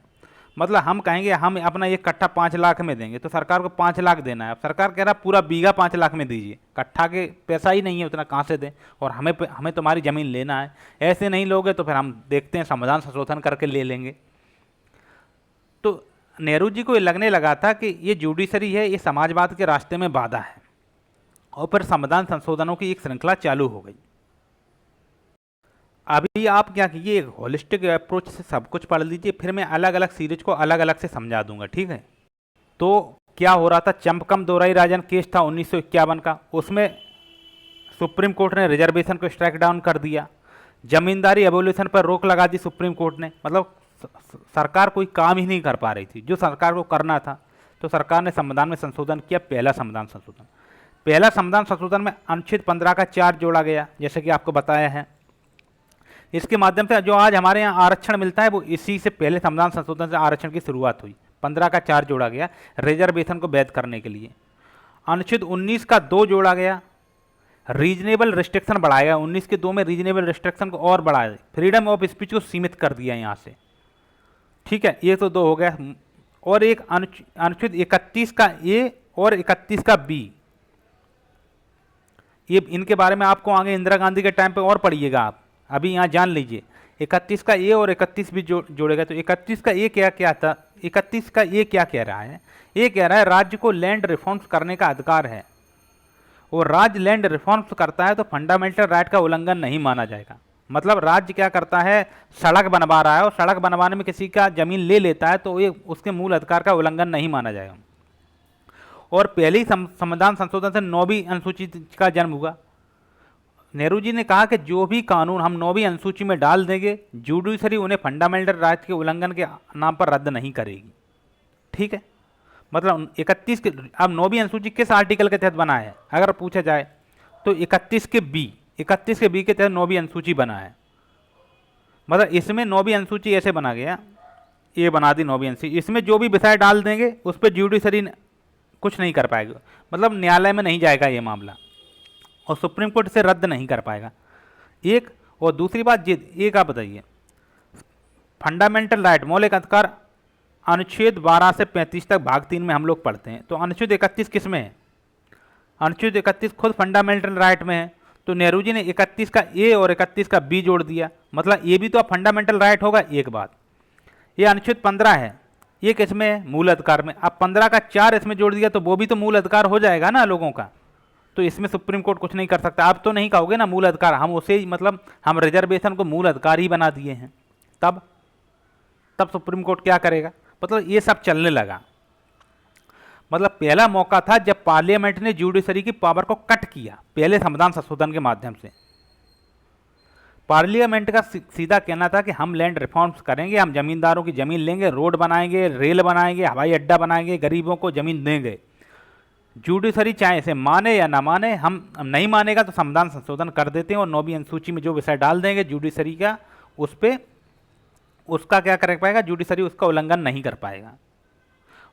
मतलब हम कहेंगे हम अपना एक कट्ठा 5 लाख में देंगे, तो सरकार को 5 लाख देना है। अब सरकार कह रहा पूरा बीघा 5 लाख में दीजिए, कट्ठा के पैसा ही नहीं है, उतना कहाँ से दें? और हमें तुम्हारी ज़मीन लेना है, ऐसे नहीं लोगे तो फिर हम देखते हैं संविधान संशोधन करके ले लेंगे। तो नेहरू जी को ये लगने लगा था कि ये जुडिशरी है, ये समाजवाद के रास्ते में बाधा है, और फिर संविधान संशोधनों की एक श्रृंखला चालू हो गई। अभी आप क्या कीजिए, एक होलिस्टिक अप्रोच से सब कुछ पढ़ लीजिए, फिर मैं अलग अलग सीरीज को अलग अलग से समझा दूंगा, ठीक है? तो क्या हो रहा था, चंपकम दोराई राजन केस था 1951 का, उसमें सुप्रीम कोर्ट ने रिजर्वेशन को स्ट्राइक डाउन कर दिया। जमींदारी एबोल्यूशन पर रोक लगा दी सुप्रीम कोर्ट ने। मतलब सरकार कोई काम ही नहीं कर पा रही थी जो सरकार को करना था, तो सरकार ने संविधान में संशोधन किया। पहला संविधान संशोधन में अनुच्छेद 15 का 4 जोड़ा गया, जैसे कि आपको बताया है। इसके माध्यम से जो आज हमारे यहाँ आरक्षण मिलता है, वो इसी से पहले संविधान संशोधन से आरक्षण की शुरुआत हुई। 15 का 4 जोड़ा गया रिजर्वेशन को वैध करने के लिए। अनुच्छेद 19 का 2 जोड़ा गया, रीजनेबल रिस्ट्रिक्शन बढ़ाया गया। 19 के 2 में रीजनेबल रिस्ट्रिक्शन को और बढ़ाया, फ्रीडम ऑफ स्पीच को सीमित कर दिया यहाँ से, ठीक है? ये तो 2 हो गया। और एक अनुच्छेद 31 का ए और 31 का बी, ये इनके बारे में आपको आगे इंदिरा गांधी के टाइम पे और पढ़िएगा आप, अभी यहाँ जान लीजिए। 31 का ए और 31 भी जोड़ेगा। तो 31 का ए क्या था? 31 का ए क्या कह रहा है? ये कह रहा है राज्य को लैंड रिफॉर्म्स करने का अधिकार है, और राज्य लैंड रिफॉर्म्स करता है तो फंडामेंटल राइट का उल्लंघन नहीं माना जाएगा। मतलब राज्य क्या करता है, सड़क बनवा रहा है और सड़क बनवाने में किसी का जमीन ले लेता है, तो ये उसके मूल अधिकार का उल्लंघन नहीं माना जाएगा। और पहले ही संविधान संशोधन से 9वीं अनुसूची का जन्म हुआ। नेहरू जी ने कहा कि जो भी कानून हम 9वीं अनुसूची में डाल देंगे, जुडिशरी उन्हें फंडामेंटल राइट के उल्लंघन के नाम पर रद्द नहीं करेगी, ठीक है? मतलब 31 के, अब 9वीं अनुसूची किस आर्टिकल के तहत बना है अगर पूछा जाए तो 31 के बी के तहत 9वीं अनुसूची बना है। मतलब इसमें 9वीं अनुसूची ऐसे बना गया, ये बना दी 9वीं अनुसूची, इसमें जो भी विषय डाल देंगे उस पर जुडिशरी कुछ नहीं कर पाएगा। मतलब न्यायालय में नहीं जाएगा ये मामला, और सुप्रीम कोर्ट से रद्द नहीं कर पाएगा। एक, और दूसरी बात ये, एक आप बताइए, फंडामेंटल राइट, मौलिक अधिकार अनुच्छेद 12 से 35 तक भाग 3 में हम लोग पढ़ते हैं। तो अनुच्छेद 31 किस में है? अनुच्छेद 31 खुद फंडामेंटल राइट में है। तो नेहरू जी ने 31 का ए और 31 का बी जोड़ दिया, मतलब ये भी तो अब फंडामेंटल राइट होगा। एक बात, ये अनुच्छेद 15 है, ये किस में है? मूल अधिकार में। अब 15 का 4 इसमें जोड़ दिया तो वो भी तो मूल अधिकार हो जाएगा ना लोगों का। तो इसमें सुप्रीम कोर्ट कुछ नहीं कर सकता। आप तो नहीं कहोगे ना मूल अधिकार, हम उसे ही मतलब हम रिजर्वेशन को मूल अधिकार ही बना दिए हैं। तब सुप्रीम कोर्ट क्या करेगा? मतलब ये सब चलने लगा। मतलब पहला मौका था जब पार्लियामेंट ने जुडिशरी की पावर को कट किया, पहले संविधान संशोधन के माध्यम से। पार्लियामेंट का सीधा कहना था कि हम लैंड रिफॉर्म्स करेंगे, हम जमींदारों की जमीन लेंगे, रोड बनाएंगे, रेल बनाएंगे, हवाई अड्डा बनाएंगे, गरीबों को जमीन देंगे। जुडिशरी चाहे इसे माने या ना माने, हम नहीं मानेगा तो संविधान संशोधन कर देते हैं और 9वीं अनुसूची में जो विषय डाल देंगे जुडिशरी का, उस पर उसका क्या कर पाएगा? जुडिशरी उसका उल्लंघन नहीं कर पाएगा।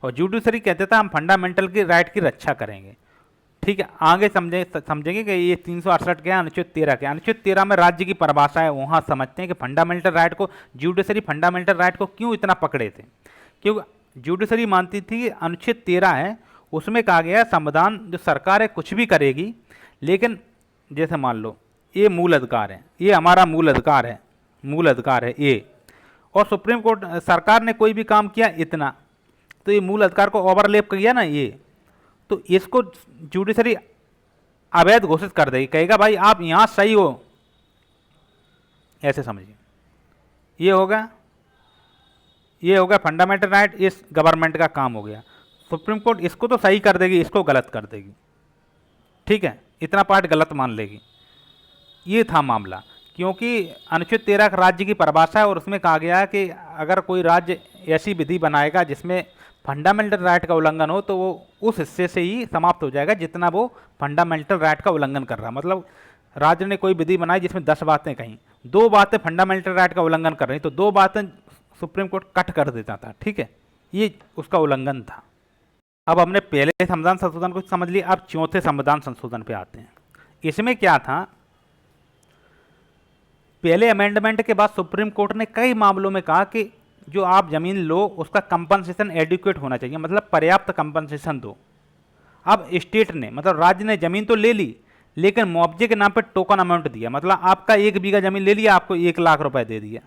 और जुडिशरी कहते था हम फंडामेंटल की राइट की रक्षा करेंगे। ठीक है, आगे समझेंगे कि ये 368 के अनुच्छेद 13 के, अनुच्छेद 13 में राज्य की परिभाषा है, वहाँ समझते हैं कि फंडामेंटल राइट को जुडिशरी फंडामेंटल राइट को क्यों इतना पकड़े थे। क्योंकि जुडिशरी मानती थी कि अनुच्छेद 13 है, उसमें कहा गया संविधान जो सरकार है कुछ भी करेगी, लेकिन जैसे मान लो ये मूल अधिकार है, ये हमारा मूल अधिकार है, मूल अधिकार है ये, और सुप्रीम कोर्ट सरकार ने कोई भी काम किया इतना, तो ये मूल अधिकार को ओवरलैप किया ना ये, तो इसको जुडिशरी अवैध घोषित कर देगी, कहेगा भाई आप यहाँ सही हो, ऐसे समझिए। ये होगा फंडामेंटल राइट, इस गवर्नमेंट का काम हो गया। सुप्रीम कोर्ट इसको तो सही कर देगी, इसको गलत कर देगी। ठीक है, इतना पार्ट गलत मान लेगी। ये था मामला, क्योंकि अनुच्छेद 13 राज्य की परिभाषा है और उसमें कहा गया है कि अगर कोई राज्य ऐसी विधि बनाएगा जिसमें फंडामेंटल राइट का उल्लंघन हो तो वो उस हिस्से से ही समाप्त हो जाएगा जितना वो फंडामेंटल राइट का उल्लंघन कर रहा है। मतलब राज्य ने कोई विधि बनाई जिसमें 10 बातें कहीं, 2 बातें फंडामेंटल राइट का उल्लंघन कर रही, तो 2 बातें सुप्रीम कोर्ट कट कर देता था। ठीक है, ये उसका उल्लंघन था। अब हमने पहले संविधान संशोधन को समझ लिया, अब चौथे संविधान संशोधन पे आते हैं। इसमें क्या था? पहले अमेंडमेंट के बाद सुप्रीम कोर्ट ने कई मामलों में कहा कि जो आप जमीन लो उसका कंपनसेशन एडिक्वेट होना चाहिए, मतलब पर्याप्त कंपनसेशन दो। अब स्टेट ने मतलब राज्य ने जमीन तो ले ली, लेकिन मुआवजे के नाम पर टोकन अमाउंट दिया, मतलब आपका 1 बीघा जमीन ले लिया, आपको 1 लाख रुपए दे दिया।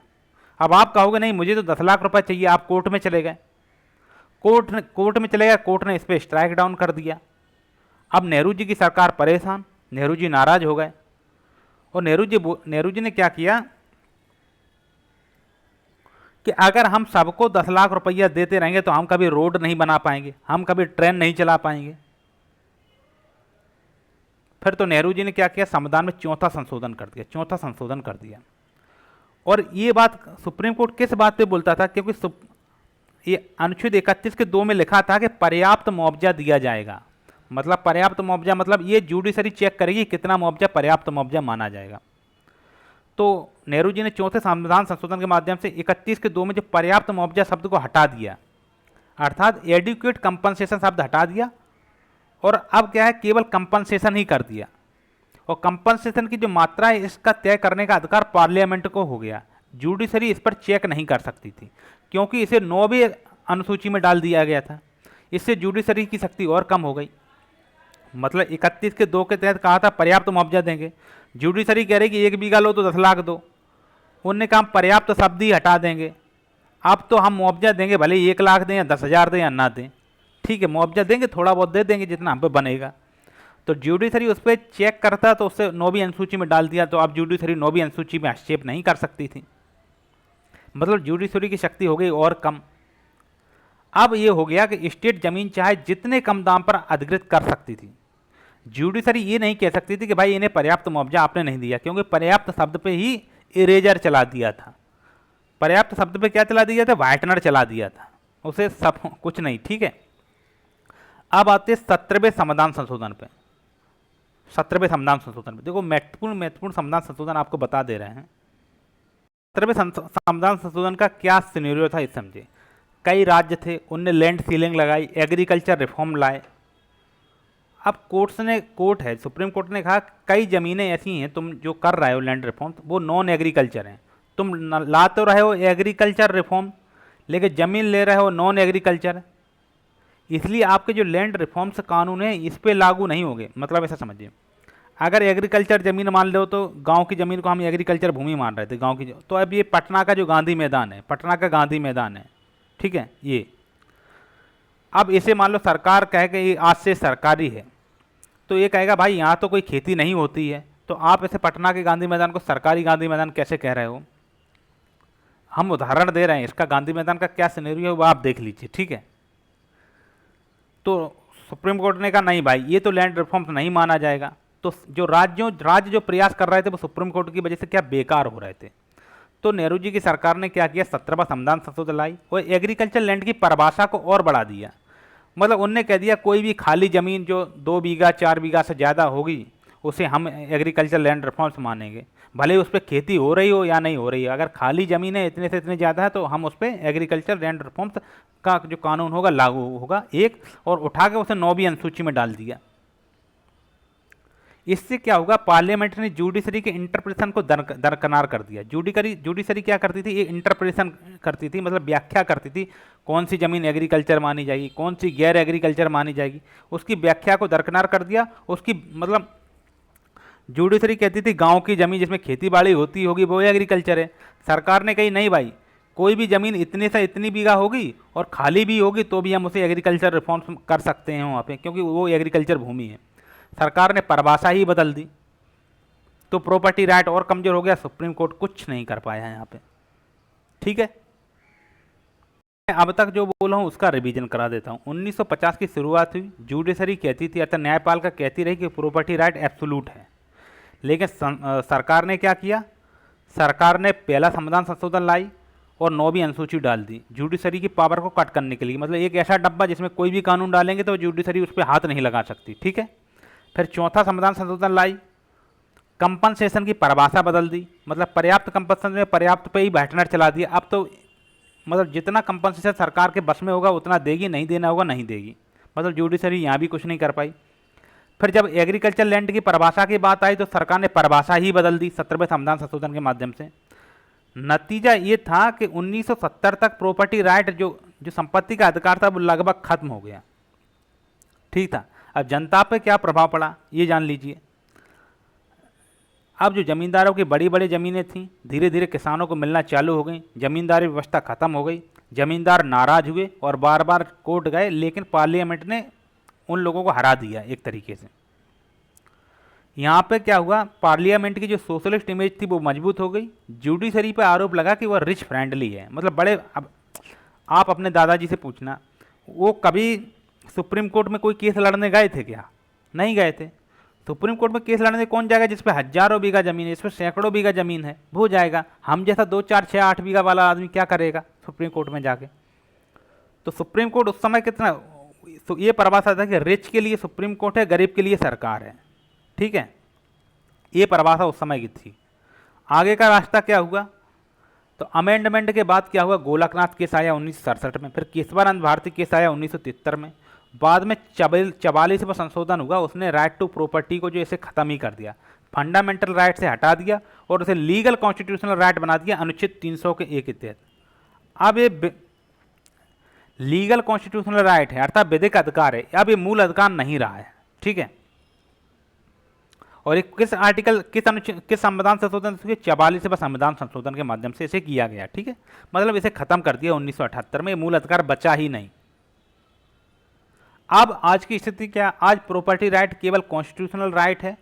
अब आप कहोगे नहीं मुझे तो 10 लाख रुपए चाहिए, आप कोर्ट में चले गए, कोर्ट ने इस पर स्ट्राइक डाउन कर दिया। अब नेहरू जी की सरकार परेशान, नेहरू जी नाराज हो गए, और नेहरू जी ने क्या किया कि अगर हम सबको 10 लाख रुपया देते रहेंगे तो हम कभी रोड नहीं बना पाएंगे, हम कभी ट्रेन नहीं चला पाएंगे। फिर तो नेहरू जी ने क्या किया? संविधान में चौथा संशोधन कर दिया। और ये बात सुप्रीम कोर्ट किस बात पे बोलता था? क्योंकि ये अनुच्छेद 31 के 2 में लिखा था कि पर्याप्त मुआवजा दिया जाएगा। मतलब पर्याप्त मुआवजा मतलब ये जुडिशरी चेक करेगी कितना मुआवजा पर्याप्त मुआवजा माना जाएगा। तो नेहरू जी ने चौथे संविधान संशोधन के माध्यम से 31 के 2 में जो पर्याप्त मुआवजा शब्द को हटा दिया, अर्थात एडिक्वेट कंपनसेशन शब्द हटा दिया, और अब क्या है केवल कंपनसेशन ही कर दिया। और कंपनसेशन की जो मात्रा है इसका तय करने का अधिकार पार्लियामेंट को हो गया। जुडिशरी इस पर चेक नहीं कर सकती थी, क्योंकि इसे 9वीं अनुसूची में डाल दिया गया था। इससे जुडिशरी की शक्ति और कम हो गई। मतलब 31 के 2 के तहत कहा था पर्याप्त मुआवजा देंगे, जुडिशरी कह रही कि 1 बीघा लो तो 10 लाख दो, उनने कहा पर्याप्त शब्द ही हटा देंगे। अब तो हम मुआवजा देंगे, भले 1 लाख दें या 10,000 दें या ना दें, ठीक है मुआवजा देंगे, थोड़ा बहुत दे देंगे जितना हम पे बनेगा। तो जुडिशरी उस पर चेक करता तो उससे 9वीं अनुसूची में डाल दिया, तो अब जुडिशरी 9वीं अनुसूची में हस्तक्षेप नहीं कर सकती थी। मतलब जुडिशरी की शक्ति हो गई और कम। अब ये हो गया कि स्टेट जमीन चाहे जितने कम दाम पर अधिकृत कर सकती थी। जुडिशरी ये नहीं कह सकती थी कि भाई इन्हें पर्याप्त मुआवजा आपने नहीं दिया, क्योंकि पर्याप्त शब्द पे ही इरेजर चला दिया था। पर्याप्त शब्द पे क्या चला दिया था? वाइटनर चला दिया था, उसे सब कुछ नहीं। ठीक है, अब आते 17वें संविधान संशोधन पे। 17वें संविधान संशोधन पे देखो महत्वपूर्ण संविधान संशोधन आपको बता दे रहे हैं। 17वें संविधान संशोधन का क्या सिनेरियो था इस समझे। कई राज्य थे, उनने लैंड सीलिंग लगाई, एग्रीकल्चर रिफॉर्म लाए। अब कोर्ट है सुप्रीम कोर्ट ने कहा कई ज़मीनें ऐसी हैं तुम जो कर रहे हो लैंड रिफॉर्म, वो नॉन एग्रीकल्चर हैं, तुम ला तो रहे हो एग्रीकल्चर रिफॉर्म, लेकिन ज़मीन ले रहे हो नॉन एग्रीकल्चर, इसलिए आपके जो लैंड रिफॉर्म्स कानून है इस पे लागू नहीं होंगे। मतलब ऐसा समझिए, अगर एग्रीकल्चर ज़मीन मान लो तो गांव की ज़मीन को हम एग्रीकल्चर भूमि मान रहे थे गांव की, तो अब ये पटना का जो गांधी मैदान है, पटना का गांधी मैदान है, ठीक है, ये अब इसे मान लो सरकार कहे कि ये आज से सरकारी है, तो ये कहेगा भाई यहाँ तो कोई खेती नहीं होती है, तो आप ऐसे पटना के गांधी मैदान को सरकारी गांधी मैदान कैसे कह रहे हो। हम उदाहरण दे रहे हैं, इसका गांधी मैदान का क्या सिनेरियो है वो आप देख लीजिए, ठीक है। तो सुप्रीम कोर्ट ने कहा नहीं भाई ये तो लैंड रिफॉर्म्स नहीं माना जाएगा। तो जो राज्य जो प्रयास कर रहे थे वो सुप्रीम कोर्ट की वजह से क्या बेकार हो रहे थे। तो नेहरू जी की सरकार ने क्या किया, 17वां संविधान संशोधन लाई और एग्रीकल्चर लैंड की परिभाषा को और बढ़ा दिया। मतलब उनने कह दिया कोई भी खाली ज़मीन जो 2 बीघा 4 बीघा से ज़्यादा होगी उसे हम एग्रीकल्चर लैंड रिफॉर्म्स मानेंगे, भले ही उस पर खेती हो रही हो या नहीं हो रही है। अगर खाली ज़मीन है इतने से इतने ज़्यादा है तो हम उस पर एग्रीकल्चर लैंड रिफॉर्म्स का जो कानून होगा लागू होगा एक, और उठा के उसे 9वीं अनुसूची में डाल दिया। इससे क्या होगा, पार्लियामेंट ने जुडिशरी के इंटरप्रिटेशन को दरकिनार कर दिया। जुडिशरी क्या करती थी, ये इंटरप्रिटेशन करती थी, मतलब व्याख्या करती थी कौन सी ज़मीन एग्रीकल्चर मानी जाएगी, कौन सी गैर एग्रीकल्चर मानी जाएगी, उसकी व्याख्या को दरकिनार कर दिया। उसकी मतलब जुडिशरी कहती थी गांव की ज़मीन जिसमें खेती बाड़ी होती होगी वो एग्रीकल्चर है। सरकार ने कही नहीं भाई, कोई भी ज़मीन इतने से इतनी बीघा होगी और खाली भी होगी तो भी हम उसे एग्रीकल्चर रिफॉर्म्स कर सकते हैं वहाँ पे, क्योंकि वो एग्रीकल्चर भूमि है। सरकार ने परिभाषा ही बदल दी, तो प्रॉपर्टी राइट और कमज़ोर हो गया। सुप्रीम कोर्ट कुछ नहीं कर पाया यहाँ पे, ठीक है। अब तक जो बोला हूँ उसका रिवीजन करा देता हूँ। 1950 की शुरुआत हुई, जुडिशरी कहती थी अर्थात न्यायपालिका कहती रही कि प्रॉपर्टी राइट एब्सोल्यूट है, लेकिन सरकार ने क्या किया, सरकार ने पहला संविधान संशोधन लाई और 9वीं अनुसूची डाल दी जुडिशरी की पावर को कट करने के लिए। मतलब एक ऐसा डब्बा जिसमें कोई भी कानून डालेंगे तो जुडिशरी उस पर हाथ नहीं लगा सकती, ठीक है। फिर चौथा संविधान संशोधन लाई, कंपनसेशन की परिभाषा बदल दी, मतलब पर्याप्त कंपनसेशन में पर्याप्त पे ही बैठनर चला दिया। अब तो मतलब जितना कंपनसेशन सरकार के बस में होगा उतना देगी, नहीं देना होगा नहीं देगी। मतलब जुडिशरी यहाँ भी कुछ नहीं कर पाई। फिर जब एग्रीकल्चर लैंड की परिभाषा की बात आई तो सरकार ने परिभाषा ही बदल दी 17वें संविधान संशोधन के माध्यम से। नतीजा ये था कि 1970 तक प्रॉपर्टी राइट जो संपत्ति का अधिकार था वो लगभग खत्म हो गया, ठीक था। अब जनता पे क्या प्रभाव पड़ा ये जान लीजिए। अब जो जमींदारों की बड़ी बड़ी ज़मीनें थीं धीरे धीरे किसानों को मिलना चालू हो गई, जमींदारी व्यवस्था खत्म हो गई, जमींदार नाराज हुए और बार बार कोर्ट गए, लेकिन पार्लियामेंट ने उन लोगों को हरा दिया एक तरीके से। यहाँ पे क्या हुआ, पार्लियामेंट की जो सोशलिस्ट इमेज थी वो मजबूत हो गई। जुडिशरी पे आरोप लगा कि वह रिच फ्रेंडली है, मतलब बड़े। अब आप अपने दादाजी से पूछना, वो कभी सुप्रीम कोर्ट में कोई केस लड़ने गए थे क्या? नहीं गए थे। सुप्रीम कोर्ट में केस लड़ने कौन जाएगा जिस पे हजारों बीघा ज़मीन है, इस पर सैकड़ों बीघा ज़मीन है, वो जाएगा। हम जैसा 2 4 6 8 बीघा वाला आदमी क्या करेगा सुप्रीम कोर्ट में जाके। तो सुप्रीम कोर्ट उस समय कितना, तो ये परिभाषा था कि रिच के लिए सुप्रीम कोर्ट है, गरीब के लिए सरकार है, ठीक है। ये परिभाषा उस समय की थी। आगे का रास्ता क्या हुआ, तो अमेंडमेंट के बाद क्या हुआ, गोलकनाथ केस आया 1967 में, फिर केशवानंद भारती केस आया 1973 में, बाद में 44वां संशोधन हुआ, उसने राइट टू प्रॉपर्टी को जो इसे ख़त्म ही कर दिया, फंडामेंटल राइट से हटा दिया और उसे लीगल कॉन्स्टिट्यूशनल राइट बना दिया अनुच्छेद 300 के एक के तहत। अब ये लीगल कॉन्स्टिट्यूशनल राइट है अर्थात विधिक अधिकार है, अब ये मूल अधिकार नहीं रहा है, ठीक है। और एक किस आर्टिकल किस संविधान संशोधन से, 44वें संविधान संशोधन के माध्यम से इसे किया गया, ठीक है। मतलब इसे खत्म कर दिया 1978 में, मूल अधिकार बचा ही नहीं। अब आज की स्थिति क्या, आज प्रॉपर्टी राइट केवल कॉन्स्टिट्यूशनल राइट है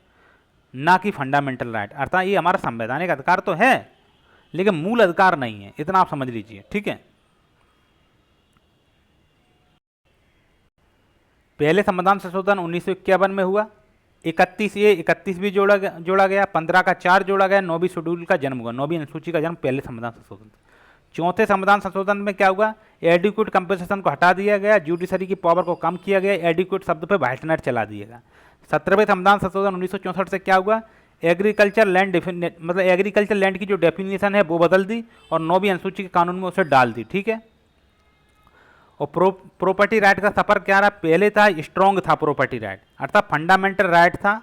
ना कि फंडामेंटल राइट, अर्थात ये हमारा संवैधानिक अधिकार तो है लेकिन मूल अधिकार नहीं है, इतना आप समझ लीजिए, ठीक है। पहले संविधान संशोधन 1951 में हुआ, 31A 31 भी जोड़ा गया, 15 का 4 जोड़ा गया, 9वीं शेड्यूल का जन्म हुआ, 9वीं अनुसूची का जन्म पहले संविधान संशोधन। चौथे संविधान संशोधन में क्या हुआ, एडिक्वेट कंपनसेशन को हटा दिया गया, जुडिशरी की पावर को कम किया गया, एडिक्वेट शब्द पे वाइटनर चला दिया गया। 17वें संविधान संशोधन 1964 से क्या हुआ, एग्रीकल्चर लैंड मतलब एग्रीकल्चर लैंड की जो डेफिनेशन है वो बदल दी और 9वीं अनुसूची के कानून में उसे डाल दी, ठीक है। और प्रॉपर्टी राइट का सफर क्या रहा, पहले था स्ट्रॉन्ग था प्रॉपर्टी राइट अर्थात फंडामेंटल राइट था।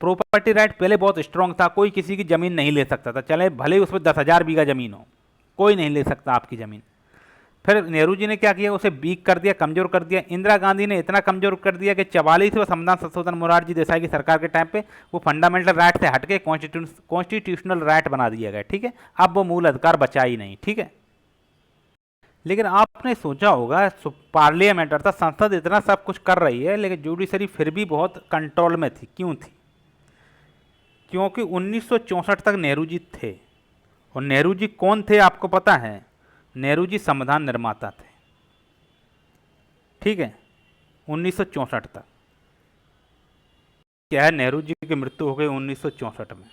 प्रॉपर्टी राइट पहले बहुत स्ट्रॉन्ग था, कोई किसी की ज़मीन नहीं ले सकता था, चले भले ही उस पर 10,000 बीघा ज़मीन हो, कोई नहीं ले सकता आपकी ज़मीन। फिर नेहरू जी ने क्या किया, उसे वीक कर दिया, कमज़ोर कर दिया। इंदिरा गांधी ने इतना कमज़ोर कर दिया कि 44वें संविधान संशोधन मोरारजी देसाई की सरकार के टाइम पे वो फंडामेंटल राइट से हटके कॉन्स्टिट्यूशनल राइट बना दिया गया, ठीक है। अब वो मूल अधिकार बचा ही नहीं, ठीक है। लेकिन आपने सोचा होगा पार्लियामेंट अर्थात संसद इतना सब कुछ कर रही है, लेकिन जुडिशरी फिर भी बहुत कंट्रोल में थी। क्यों थी? क्योंकि 1964 तक नेहरू जी थे। और नेहरू जी कौन थे आपको पता है? नेहरू जी संविधान निर्माता थे, ठीक है, 1964 तक। क्या है, नेहरू जी की मृत्यु हो गई 1964 में।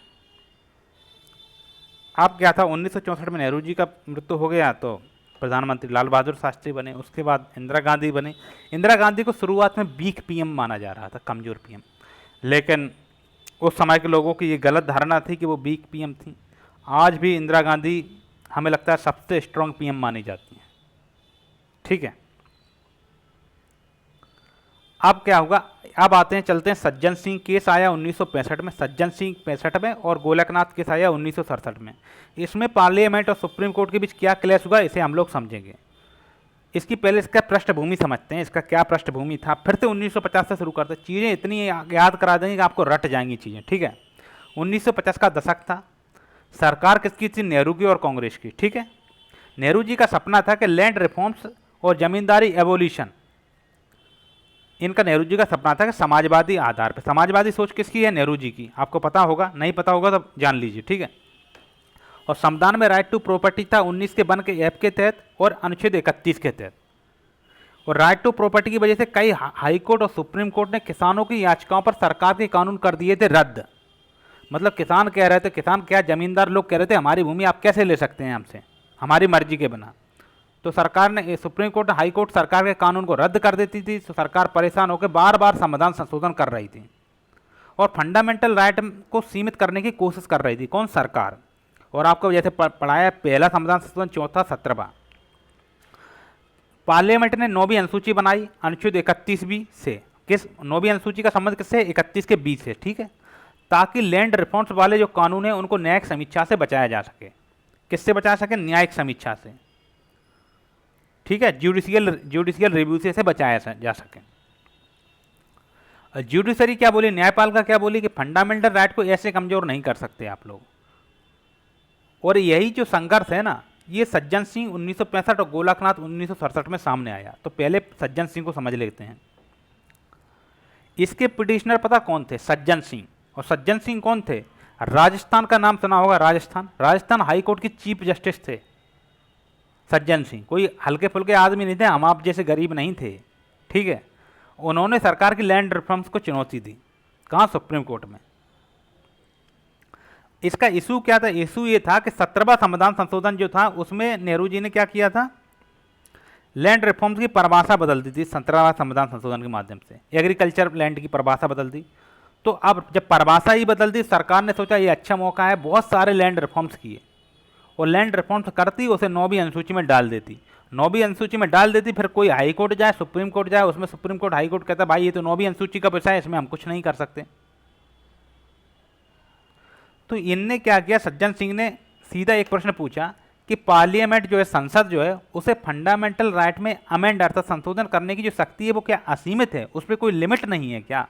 अब क्या था, 1964 में नेहरू जी का मृत्यु हो गया तो प्रधानमंत्री लाल बहादुर शास्त्री बने। उसके बाद इंदिरा गांधी बने। इंदिरा गांधी को शुरुआत में वीक पीएम माना जा रहा था, कमज़ोर पीएम, लेकिन उस समय के लोगों की ये गलत धारणा थी कि वो वीक पीएम थी। आज भी इंदिरा गांधी हमें लगता है सबसे स्ट्रांग पीएम मानी जाती हैं, ठीक है। अब क्या होगा, अब आते हैं, चलते हैं सज्जन सिंह केस आया 1965 में, सज्जन सिंह 65 में, और गोलकनाथ केस आया 1967 में। इसमें पार्लियामेंट और सुप्रीम कोर्ट के बीच क्या क्लैश हुआ, इसे हम लोग समझेंगे। इसकी पहले इसका पृष्ठभूमि समझते हैं, इसका क्या पृष्ठभूमि था, फिर से 1950 से शुरू करते हैं। चीज़ें इतनी याद करा देंगे कि आपको रट जाएंगी चीज़ें, ठीक है। 1950 का दशक था। सरकार किसकी थी? नेहरू की और कांग्रेस की, ठीक है। नेहरू जी का सपना था कि लैंड रिफॉर्म्स और जमींदारी एवोल्यूशन, इनका नेहरू जी का सपना था कि समाजवादी आधार पर। समाजवादी सोच किसकी है? नेहरू जी की। आपको पता होगा, नहीं पता होगा तो जान लीजिए, ठीक है। और संविधान में राइट टू प्रॉपर्टी था 19 के वन के ऐप के तहत और अनुच्छेद 31 के तहत। और राइट टू प्रॉपर्टी की वजह से कई हाई कोर्ट और सुप्रीम कोर्ट ने किसानों की याचिकाओं पर सरकार के कानून कर दिए थे रद्द। मतलब किसान कह रहे थे, किसान क्या, जमींदार लोग कह रहे थे हमारी भूमि आप कैसे ले सकते हैं हमसे, हमारी मर्जी के बिना। तो सरकार ने, सुप्रीम कोर्ट, हाई कोर्ट सरकार के कानून को रद्द कर देती थी। तो सरकार परेशान होकर बार बार संविधान संशोधन कर रही थी और फंडामेंटल राइट को सीमित करने की कोशिश कर रही थी। कौन? सरकार। और आपको जैसे पढ़ाया, पहला संविधान संशोधन, चौथा, 17वां। पार्लियामेंट ने 9वीं अनुसूची बनाई अनुच्छेद 31B से। किस 9वीं अनुसूची का संबंध किससे? 31 के बी से, ठीक है। ताकि लैंड रिफॉर्म्स वाले जो कानून हैं उनको न्यायिक समीक्षा से बचाया जा सके। किससे बचा सके? न्यायिक समीक्षा से, ठीक है। जुडिशियल रिव्यू से बचाया जा सके। जुडिशरी क्या बोली, न्यायपालिका क्या बोली कि फंडामेंटल राइट को ऐसे कमजोर नहीं कर सकते आप लोग। और यही जो संघर्ष है ना, ये सज्जन सिंह 1965 और गोलकनाथ 1967 में सामने आया। तो पहले सज्जन सिंह को समझ लेते हैं। इसके पिटिशनर पता कौन थे? सज्जन सिंह। और सज्जन सिंह कौन थे? राजस्थान का नाम सुना होगा, राजस्थान हाई कोर्ट के चीफ जस्टिस थे सज्जन सिंह। कोई हल्के फुल्के आदमी नहीं थे, हम आप जैसे गरीब नहीं थे, ठीक है। उन्होंने सरकार की लैंड रिफॉर्म्स को चुनौती दी। कहाँ? सुप्रीम कोर्ट में। इसका इशू क्या था? इशू ये था कि 17वां संविधान संशोधन जो था उसमें नेहरू जी ने क्या किया था, लैंड रिफॉर्म्स की परिभाषा बदल दी थी 17वां संविधान संशोधन के माध्यम से। एग्रीकल्चर लैंड की परिभाषा बदल दी। तो अब जब परिभाषा ही बदल दी, सरकार ने सोचा ये अच्छा मौका है, बहुत सारे लैंड रिफॉर्म्स किए। और लैंड रिफॉर्म्स करती, उसे 9वीं अनुसूची में डाल देती। 9वीं अनुसूची में डाल देती, फिर कोई हाई कोर्ट जाए, सुप्रीम कोर्ट जाए, उसमें सुप्रीम कोर्ट, हाई कोर्ट कहता भाई ये तो 9वीं अनुसूची का विषय है, इसमें हम कुछ नहीं कर सकते। तो इनने क्या किया, सज्जन सिंह ने सीधा एक प्रश्न पूछा कि पार्लियामेंट जो है, संसद जो है, उसे फंडामेंटल राइट में अमेंड अर्थात संशोधन करने की जो शक्ति है वो क्या असीमित है? उस पर कोई लिमिट नहीं है क्या?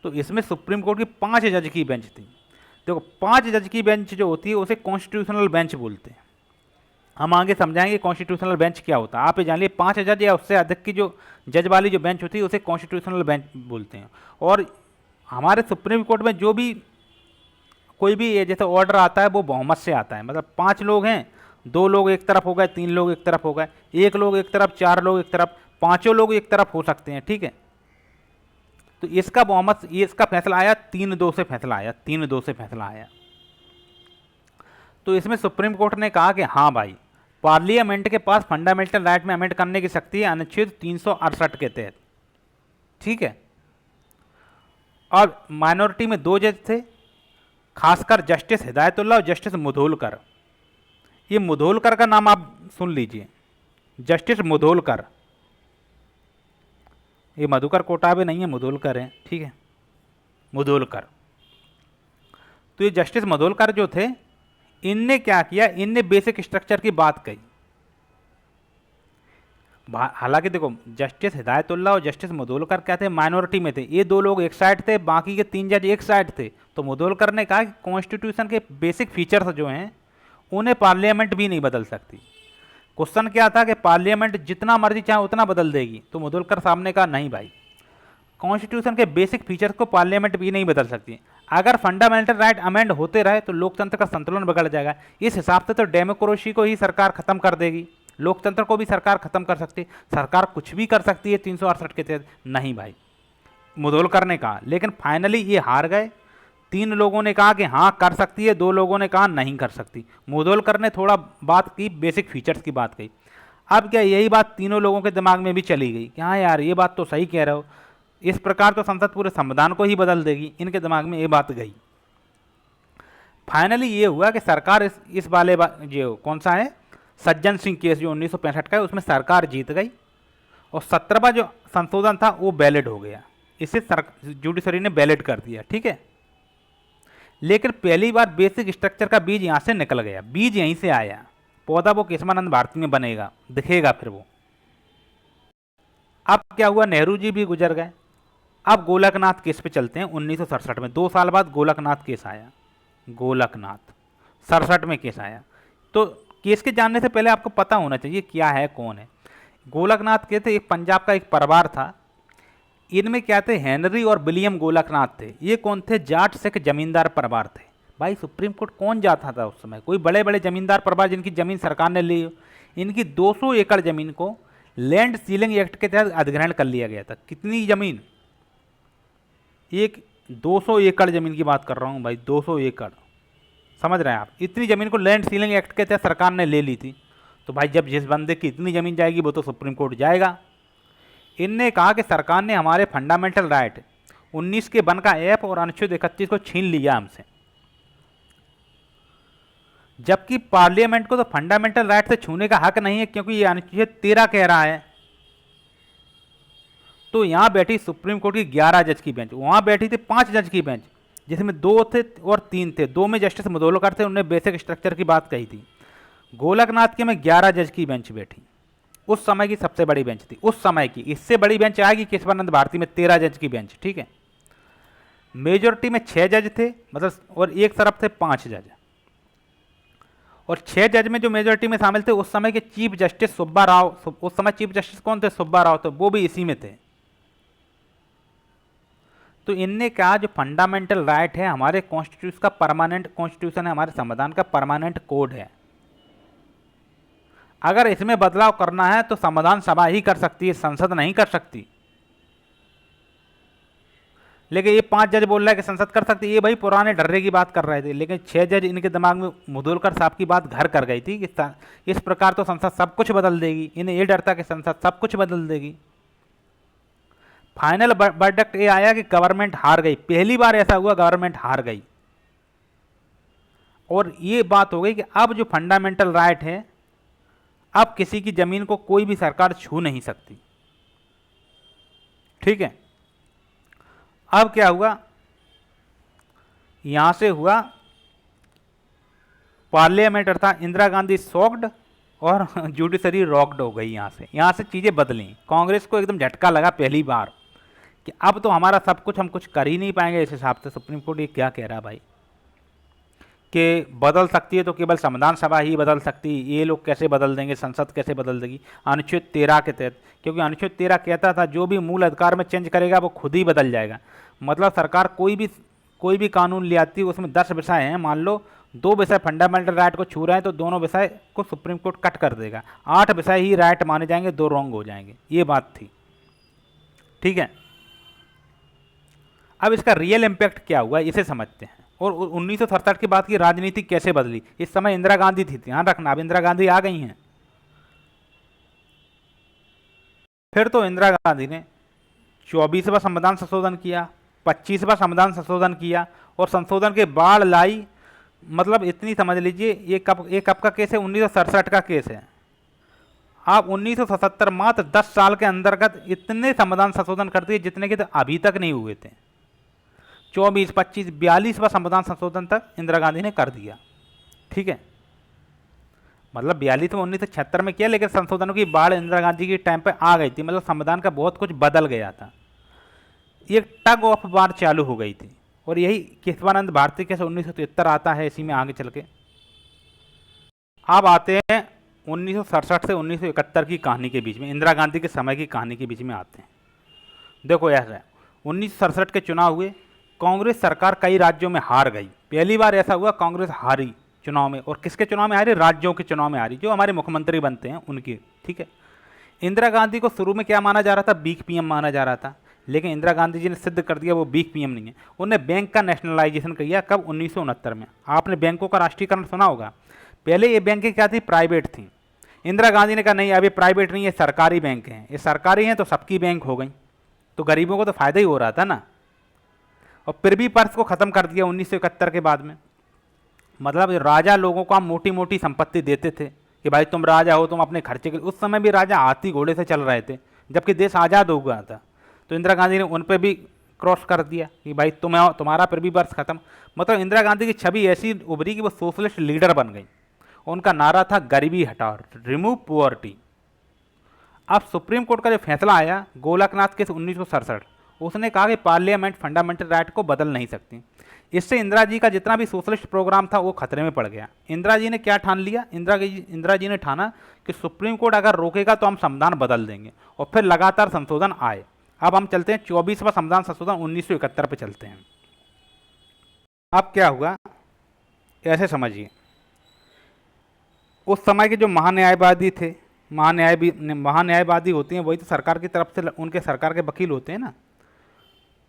तो इसमें सुप्रीम कोर्ट की 5 जज की बेंच थी। देखो 5 जज की बेंच जो होती है उसे कॉन्स्टिट्यूशनल बेंच बोलते हैं। हम आगे समझाएंगे कॉन्स्टिट्यूशनल बेंच क्या होता है। आप ये जान लिए 5 जज या उससे अधिक की जो जज वाली जो बेंच होती है उसे कॉन्स्टिट्यूशनल बेंच बोलते हैं। और हमारे सुप्रीम कोर्ट में जो भी कोई भी ये जैसे ऑर्डर आता है वो बहुमत से आता है। मतलब 5 लोग हैं, 2 लोग एक तरफ हो गए, 3 लोग एक तरफ हो गए, 1 लोग एक तरफ, 4 लोग एक तरफ, 5 लोग एक तरफ हो सकते हैं, ठीक है। तो इसका बहुमत, ये इसका फैसला आया 3-2 से फैसला आया, 3-2 से फैसला आया। तो इसमें सुप्रीम कोर्ट ने कहा कि हाँ भाई, पार्लियामेंट के पास फंडामेंटल राइट में अमेंड करने की शक्ति है अनुच्छेद 368 के तहत, ठीक है। और माइनॉरिटी में 2 जज थे, खासकर जस्टिस हिदायतुल्लाह और जस्टिस मुधोलकर। ये मुधोलकर का नाम आप सुन लीजिए, जस्टिस मुधोलकर। ये मधुकर कोटाबे नहीं है, मुधोलकर है, ठीक है, मुधोलकर। तो ये जस्टिस मुधोलकर जो थे, इनने क्या किया, इनने बेसिक स्ट्रक्चर की बात कही। हालांकि देखो, जस्टिस हिदायतुल्लाह और जस्टिस मुदोलकर क्या थे, माइनॉरिटी में थे, ये दो लोग एक साइड थे, बाकी के 3 जज एक साइड थे। तो मुदोलकर ने कहा कि कॉन्स्टिट्यूशन के बेसिक फीचर्स जो हैं उन्हें पार्लियामेंट भी नहीं बदल सकती। क्वेश्चन क्या था कि पार्लियामेंट जितना मर्जी चाहे उतना बदल देगी, तो मुदोलकर साहब ने कहा नहीं भाई, कॉन्स्टिट्यूशन के बेसिक फीचर्स को पार्लियामेंट भी नहीं बदल सकती। अगर फंडामेंटल राइट अमेंड होते रहे तो लोकतंत्र का संतुलन बिगड़ जाएगा। इस हिसाब से तो डेमोक्रेसी को ही सरकार खत्म कर देगी, लोकतंत्र को भी सरकार खत्म कर सकती। सरकार कुछ भी कर सकती है 368 के तहत, नहीं भाई, मुदोलकर ने कहा। लेकिन फाइनली ये हार गए। 3 लोगों ने कहा कि हाँ कर सकती है, 2 लोगों ने कहा नहीं कर सकती। मुदोलकर ने थोड़ा बात की, बेसिक फीचर्स की बात कही। अब क्या यही बात तीनों लोगों के दिमाग में भी चली गई कि हाँ यार ये बात तो सही कह रहे हो, इस प्रकार तो संसद पूरे संविधान को ही बदल देगी। इनके दिमाग में ये बात गई। फाइनली ये हुआ कि सरकार इस वाले जो कौन सा है, सज्जन सिंह केस जो 1965 का है, उसमें सरकार जीत गई और 17वां जो संशोधन था वो वैलिड हो गया। इसे जुडिशरी ने वैलिड कर दिया, ठीक है। लेकिन पहली बार बेसिक स्ट्रक्चर का बीज यहाँ से निकल गया, बीज यहीं से आया। पौधा वो केशवानंद भारती में बनेगा, दिखेगा फिर वो। अब क्या हुआ, नेहरू जी भी गुजर गए। अब गोलकनाथ केस पे चलते हैं। 1967 में, 2 साल बाद गोलकनाथ केस आया। गोलकनाथ 67 में केस आया। तो केस के जानने से पहले आपको पता होना चाहिए क्या है, कौन है। गोलकनाथ के थे, एक पंजाब का एक परिवार था। इनमें क्या थे, हेनरी और विलियम गोलकनाथ थे। ये कौन थे, जाट सिख जमींदार परिवार थे। भाई सुप्रीम कोर्ट कौन जाता था उस समय, कोई बड़े बड़े जमींदार परिवार जिनकी जमीन सरकार ने ली। इनकी 200 एकड़ जमीन को लैंड सीलिंग एक्ट के तहत अधिग्रहण कर लिया गया था। कितनी जमीन, एक 200 एकड़ जमीन की बात कर रहा हूँ भाई, 200 एकड़, समझ रहे हैं आप। इतनी ज़मीन को लैंड सीलिंग एक्ट के तहत सरकार ने ले ली थी। तो भाई जब जिस बंदे की इतनी ज़मीन जाएगी वो तो सुप्रीम कोर्ट जाएगा। इनने कहा कि सरकार ने हमारे फंडामेंटल राइट 19 के वन का ऐप और अनुच्छेद 31 को छीन लिया हमसे, जबकि पार्लियामेंट को तो फंडामेंटल राइट से छूने का हक नहीं है, क्योंकि ये अनुच्छेद 13 कह रहा है। तो यहाँ बैठी सुप्रीम कोर्ट की 11 जज की बेंच, वहाँ बैठी थी 5 जज की बेंच, जिसमें 2 थे और 3 थे। 2 में जस्टिस मुदोलकर थे, उन्होंने बेसिक स्ट्रक्चर की बात कही थी। गोलकनाथ के में 11 जज की बेंच बैठी, उस समय की सबसे बड़ी बेंच थी उस समय की। इससे बड़ी बेंच आएगी केशवानंद भारती में 13 जज की बेंच, ठीक है। मेजोरिटी में 6 जज थे, मतलब, और एक तरफ थे 5 जज। और 6 जज में जो मेजोरिटी में शामिल थे, उस समय के चीफ जस्टिस सुब्बा राव, उस समय चीफ जस्टिस कौन थे, सुब्बा राव, तो वो भी इसी में थे। तो इनने कहा जो फंडामेंटल राइट है हमारे कॉन्स्टिट्यूशन का परमानेंट, कॉन्स्टिट्यूशन है हमारे संविधान का परमानेंट कोड है, अगर इसमें बदलाव करना है तो संविधान सभा ही कर सकती है, संसद नहीं कर सकती। लेकिन ये 5 जज बोल रहा है कि संसद कर सकती है। ये भाई पुराने डर्रे की बात कर रहे थे, लेकिन 6 जज इनके दिमाग में मुदोलकर साहब की बात घर कर गई थी कि इस प्रकार तो संसद सब कुछ बदल देगी। इन्हें ये डर था कि संसद सब कुछ बदल देगी। फाइनल वर्डिक्ट ये आया कि गवर्नमेंट हार गई। पहली बार ऐसा हुआ गवर्नमेंट हार गई, और ये बात हो गई कि अब जो फंडामेंटल राइट है, अब किसी की जमीन को कोई भी सरकार छू नहीं सकती, ठीक है। अब क्या हुआ, यहां से हुआ पार्लियामेंट अर्थात इंदिरा गांधी शॉक्ड और जुडिशरी रॉक्ड हो गई। यहां से चीजें बदली। कांग्रेस को एकदम झटका लगा पहली बार कि अब तो हमारा सब कुछ हम कुछ कर ही नहीं पाएंगे। इस हिसाब से सुप्रीम कोर्ट ये क्या कह रहा है भाई, कि बदल सकती है तो केवल संविधान सभा ही बदल सकती है, ये लोग कैसे बदल देंगे, संसद कैसे बदल देगी अनुच्छेद 13 के तहत। क्योंकि अनुच्छेद 13 कहता था जो भी मूल अधिकार में चेंज करेगा वो खुद ही बदल जाएगा। मतलब सरकार कोई भी कानून ले आती है, उसमें 10 विषय हैं, मान लो 2 विषय फंडामेंटल राइट को छू रहे हैं तो दोनों विषय को सुप्रीम कोर्ट कट कर देगा। 8 विषय ही राइट माने जाएंगे, 2 रॉन्ग हो जाएंगे। ये बात थी, ठीक है। अब इसका रियल इम्पैक्ट क्या हुआ इसे समझते हैं, और 1967 के बाद की राजनीति कैसे बदली। इस समय इंदिरा गांधी थी, ध्यान रखना, अब इंदिरा गांधी आ गई हैं। फिर तो इंदिरा गांधी ने 24वां संविधान संशोधन किया, 25वां संविधान संशोधन किया, और संशोधन के बाढ़ लाई। मतलब इतनी समझ लीजिए, ये कब का केस है, 1967 का केस है। आप 1977 मात्र 10 साल के अंतर्गत इतने संविधान संशोधन कर दिए जितने के तो अभी तक नहीं हुए थे। 24, 25, 42वां संविधान संशोधन तक इंदिरा गांधी ने कर दिया, ठीक है, मतलब 42 में 1976 में किया, लेकिन संशोधनों की बाढ़ इंदिरा गांधी के टाइम पे आ गई थी, मतलब संविधान का बहुत कुछ बदल गया था, ये टग ऑफ वार चालू हो गई थी। और यही केशवानंद भारती कैसे 1973 आता है इसी में आगे चल के। अब आते हैं 1967 से 1971 की कहानी के बीच में, इंदिरा गांधी के समय की कहानी के बीच में आते हैं। देखो ऐसा है, 1967 के चुनाव हुए, कांग्रेस सरकार कई राज्यों में हार गई। पहली बार ऐसा हुआ कांग्रेस हारी चुनाव में, और किसके चुनाव में हारी? राज्यों के चुनाव में हारी, जो हमारे मुख्यमंत्री बनते हैं उनकी। ठीक है, इंदिरा गांधी को शुरू में क्या माना जा रहा था? वीक पीएम माना जा रहा था, लेकिन इंदिरा गांधी जी ने सिद्ध कर दिया वो वीक पीएम नहीं है। उन्होंने बैंक का नेशनलाइजेशन किया, कब? 1969 में। आपने बैंकों का राष्ट्रीयकरण सुना होगा। पहले ये बैंकें क्या थी? प्राइवेट थी। इंदिरा गांधी ने कहा नहीं, अभी प्राइवेट नहीं है, सरकारी बैंक हैं, ये सरकारी हैं तो सबकी बैंक हो गई, तो गरीबों को तो फायदा ही हो रहा था ना। और फिर भी पर्स को ख़त्म कर दिया 1971 के बाद में। मतलब राजा लोगों को हम मोटी मोटी संपत्ति देते थे कि भाई तुम राजा हो, तुम अपने खर्चे के। उस समय भी राजा हाथी घोड़े से चल रहे थे, जबकि देश आज़ाद हो गया था। तो इंदिरा गांधी ने उन पर भी क्रॉस कर दिया कि भाई तुम्हारा फिर भी वर्ष खत्म। मतलब इंदिरा गांधी की छवि ऐसी उभरी कि वो सोशलिस्ट लीडर बन गई। उनका नारा था गरीबी हटाओ, रिमूव पुअर्टी। अब सुप्रीम कोर्ट का जो फैसला आया गोलकनाथ केस 1967, उसने कहा कि पार्लियामेंट फंडामेंटल राइट को बदल नहीं सकती। इससे इंदिरा जी का जितना भी सोशलिस्ट प्रोग्राम था वो खतरे में पड़ गया। इंदिरा जी ने क्या ठान लिया? इंदिरा जी ने ठाना कि सुप्रीम कोर्ट अगर रोकेगा तो हम संविधान बदल देंगे, और फिर लगातार संशोधन आए। अब हम चलते हैं 24वां संविधान संशोधन 1971 पे चलते हैं। अब क्या हुआ ऐसे समझिए, उस समय के जो महान्यायवादी थे, महान्यायवादी होते हैं वही तो सरकार की तरफ से उनके सरकार के वकील होते हैं ना,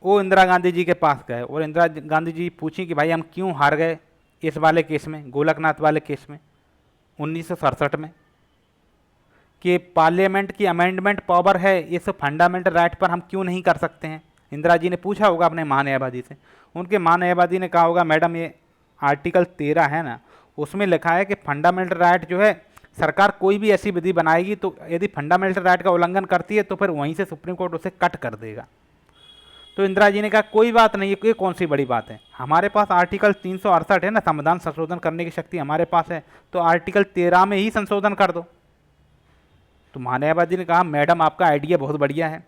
वो इंदिरा गांधी जी के पास गए और इंदिरा गांधी जी पूछी कि भाई हम क्यों हार गए इस वाले केस में, गोलकनाथ वाले केस में 1967 में, कि पार्लियामेंट की अमेंडमेंट पावर है, इस फंडामेंटल राइट पर हम क्यों नहीं कर सकते हैं। इंदिरा जी ने पूछा होगा अपने महान्यायवादी से, उनके महान्यायवादी ने कहा होगा मैडम ये आर्टिकल 13 है ना, उसमें लिखा है कि फंडामेंटल राइट जो है सरकार कोई भी ऐसी विधि बनाएगी तो यदि फंडामेंटल राइट का उल्लंघन करती है तो फिर वहीं से सुप्रीम कोर्ट उसे कट कर देगा। तो इंदिरा जी ने कहा कोई बात नहीं, ये कौन सी बड़ी बात है, हमारे पास आर्टिकल 368 है ना, संविधान संशोधन करने की शक्ति हमारे पास है, तो आर्टिकल 13 में ही संशोधन कर दो। तो महान्यायवादी ने कहा मैडम आपका आइडिया बहुत बढ़िया है।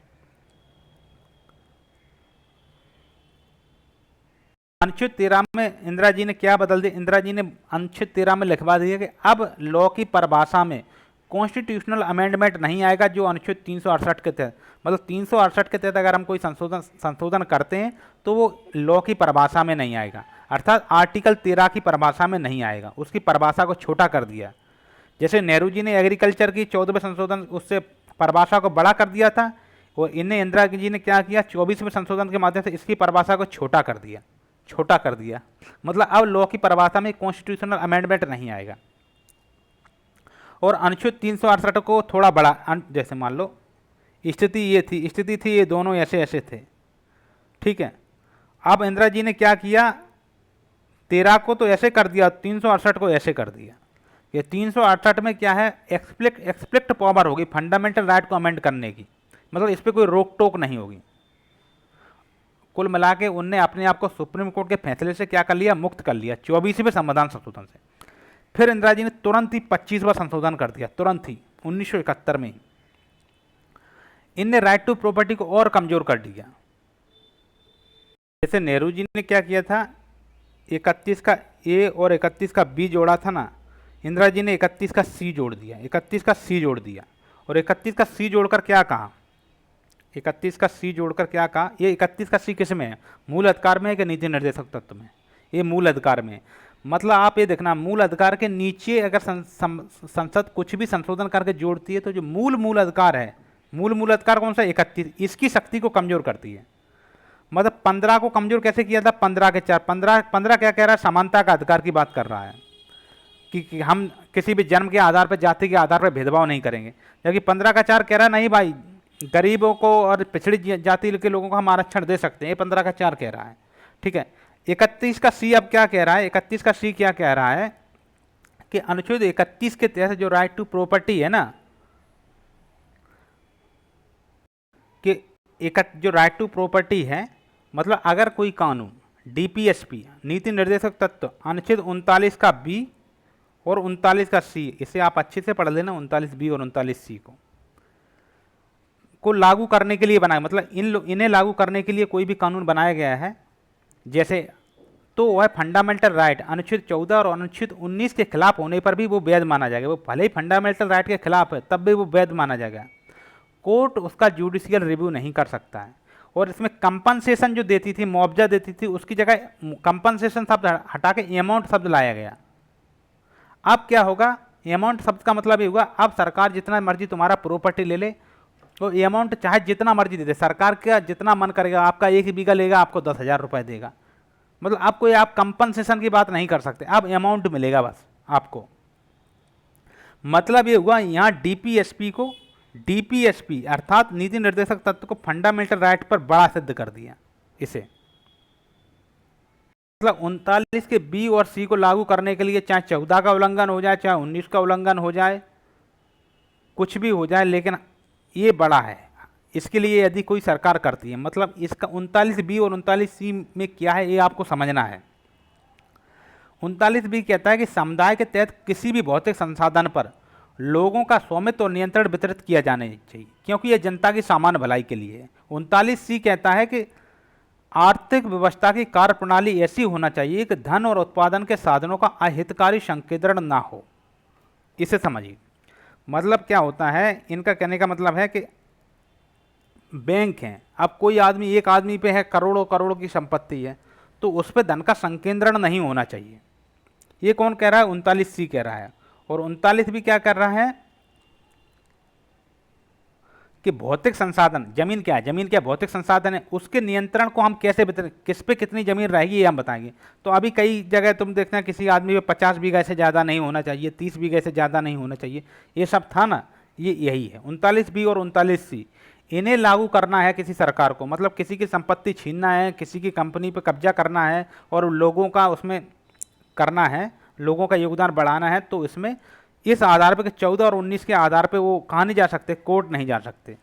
अनुच्छेद 13 में इंदिरा जी ने क्या बदल दिया? इंदिरा जी ने अनुच्छेद 13 में लिखवा दिया कि अब लॉ की परिभाषा में कॉन्स्टिट्यूशनल अमेंडमेंट नहीं आएगा जो अनुच्छेद 368 के तहत, मतलब 368 के तहत अगर हम कोई संशोधन करते हैं तो वो लॉ की परिभाषा में नहीं आएगा, अर्थात आर्टिकल 13 की परिभाषा में नहीं आएगा, उसकी परिभाषा को छोटा कर दिया। जैसे नेहरू जी ने एग्रीकल्चर की 14वें संशोधन उससे परिभाषा को बड़ा कर दिया था, और इन्हें इंदिरा जी ने क्या किया 24वें संशोधन के माध्यम से इसकी परिभाषा को छोटा कर दिया। मतलब अब लॉ की परिभाषा में कॉन्स्टिट्यूशनल अमेंडमेंट नहीं आएगा। और अनुच्छेद 368 को थोड़ा बड़ा, जैसे मान लो स्थिति थी ये दोनों ऐसे ऐसे थे, ठीक है। अब इंदिरा जी ने क्या किया, 13 को तो ऐसे कर दिया, 368 को ऐसे कर दिया। ये 368 में क्या है, एक्सप्लिक्ट पावर होगी फंडामेंटल राइट को अमेंड करने की, मतलब इस पर कोई रोक टोक नहीं होगी। कुल मिला के उनने अपने आप को सुप्रीम कोर्ट के फैसले से क्या कर लिया, मुक्त कर लिया 24वें संविधान संशोधन से। फिर इंदिरा जी ने तुरंत ही 25वां संशोधन कर दिया, तुरंत ही 1971 में ही। इनने राइट टू प्रॉपर्टी को और कमजोर कर दिया। जैसे नेहरू जी ने क्या किया था, 31 का ए और 31 का बी जोड़ा था ना, इंदिरा जी ने 31 का सी जोड़ दिया, 31 का सी जोड़ दिया। और 31 का सी जोड़कर क्या कहा, 31 का सी जोड़कर क्या कहा, ये 31 का सी किस में है, मूल अधिकार में है कि नीति निर्देशक तत्व में? ये मूल अधिकार में। मतलब आप ये देखना, मूल अधिकार के नीचे अगर संसद कुछ भी संशोधन करके जोड़ती है तो जो मूल अधिकार है, मूल अधिकार कौन सा, 31, इसकी शक्ति को कमजोर करती है। मतलब 15 को कमजोर कैसे किया था, 15 के 4, 15 क्या कह रहा है, समानता का अधिकार की बात कर रहा है कि हम किसी भी जन्म के आधार पर, जाति के आधार पर भेदभाव नहीं करेंगे। जबकि 15 का 4 कह रहा है नहीं भाई, गरीबों को और पिछड़ी जाति के लोगों को हम आरक्षण दे सकते हैं, ये 15 का 4 कह रहा है, ठीक है। 31 का सी अब क्या कह रहा है, 31 का सी क्या कह रहा है कि अनुच्छेद 31 के तहत जो राइट टू प्रॉपर्टी है ना, कि जो राइट टू प्रॉपर्टी है, मतलब अगर कोई कानून डीपीएसपी नीति निर्देशक तत्व अनुच्छेद 39 का बी और 39 का सी, इसे आप अच्छे से पढ़ लेना, 39 बी और 39 सी को लागू करने के लिए बनाया, मतलब इन्हें लागू करने के लिए कोई भी कानून बनाया गया है जैसे, तो वह फंडामेंटल राइट अनुच्छेद 14 और अनुच्छेद 19 के खिलाफ होने पर भी वो वैध माना जाएगा। वो भले ही फंडामेंटल राइट के खिलाफ है तब भी वो वैध माना जाएगा। कोर्ट उसका जुडिशियल रिव्यू नहीं कर सकता है। और इसमें कंपनसेशन जो देती थी, मुआवजा देती थी, उसकी जगह कंपनसेशन शब्द हटा के अमाउंट शब्द लाया गया। अब क्या होगा, अमाउंट शब्द का मतलब ये हुआ अब सरकार जितना मर्जी तुम्हारा प्रॉपर्टी ले ले, तो अमाउंट चाहे जितना मर्जी दे दे, सरकार का जितना मन करेगा, आपका 1 बीघा लेगा आपको 10,000 रुपये देगा। मतलब आपको आप कंपनसेशन की बात नहीं कर सकते, अब अमाउंट मिलेगा बस आपको। मतलब ये हुआ यहाँ डीपीएसपी अर्थात नीति निर्देशक तत्व को फंडामेंटल राइट पर बड़ा सिद्ध कर दिया इसे। मतलब 39 के बी और सी को लागू करने के लिए चाहे 14 का उल्लंघन हो जाए, चाहे 19 का उल्लंघन हो जाए, कुछ भी हो जाए, लेकिन ये बड़ा है। इसके लिए यदि कोई सरकार करती है, मतलब इसका 39 बी और 39 सी में क्या है ये आपको समझना है। 39 बी कहता है कि समुदाय के तहत किसी भी भौतिक संसाधन पर लोगों का स्वामित्व और नियंत्रण वितरित किया जाना चाहिए, क्योंकि यह जनता की सामान्य भलाई के लिए है। 39 सी कहता है कि आर्थिक व्यवस्था की कार्यप्रणाली ऐसी होना चाहिए कि धन और उत्पादन के साधनों का अहितकारी संकेंद्रण ना हो। इसे समझिए, मतलब क्या होता है, इनका कहने का मतलब है कि बैंक हैं, अब कोई आदमी, एक आदमी पे है करोड़ों करोड़ों की संपत्ति है, तो उस पर धन का संकेंद्रण नहीं होना चाहिए। ये कौन कह रहा है, 39 सी कह रहा है। और 39 भी क्या कर रहा है कि भौतिक संसाधन, जमीन क्या है, जमीन क्या भौतिक संसाधन है, उसके नियंत्रण को हम कैसे वितरण, किस पे कितनी जमीन रहेगी ये हम बताएंगे। तो अभी कई जगह तुम देखते हैं किसी आदमी पे 50 बीघा से ज़्यादा नहीं होना चाहिए, 30 बीघा से ज़्यादा नहीं होना चाहिए, ये सब था ना, ये यही है 39 बी और 39 सी। इन्हें लागू करना है किसी सरकार को, मतलब किसी की संपत्ति छीनना है, किसी की कंपनी पर कब्जा करना है और लोगों का उसमें करना है, लोगों का योगदान बढ़ाना है, तो इसमें इस आधार पर कि 14 और 19 के आधार पर वो कहाँ नहीं जा सकते, कोर्ट नहीं जा सकते।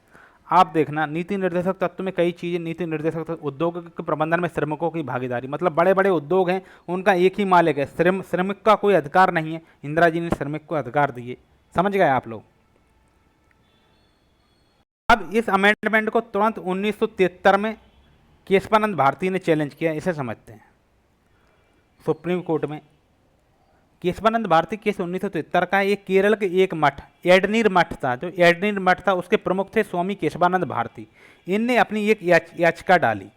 आप देखना नीति निर्देशक तत्व में कई चीज़ें, नीति निर्देशक तत्व उद्योग के प्रबंधन में श्रमिकों की भागीदारी, मतलब बड़े बड़े उद्योग हैं उनका एक ही मालिक है, श्रमिक का कोई अधिकार नहीं है। इंदिरा जी ने श्रमिक को अधिकार दिए, समझ गए आप लोग। अब इस अमेंडमेंट को तुरंत 1973 में केशवानंद भारती ने चैलेंज किया, इसे समझते हैं। सुप्रीम कोर्ट में केशवानंद भारती केस 1973 का है। ये केरल के एक मठ, एडनीर मठ था, जो एडनीर मठ था उसके प्रमुख थे स्वामी केशवानंद भारती। इनने अपनी एक याचिका डाली।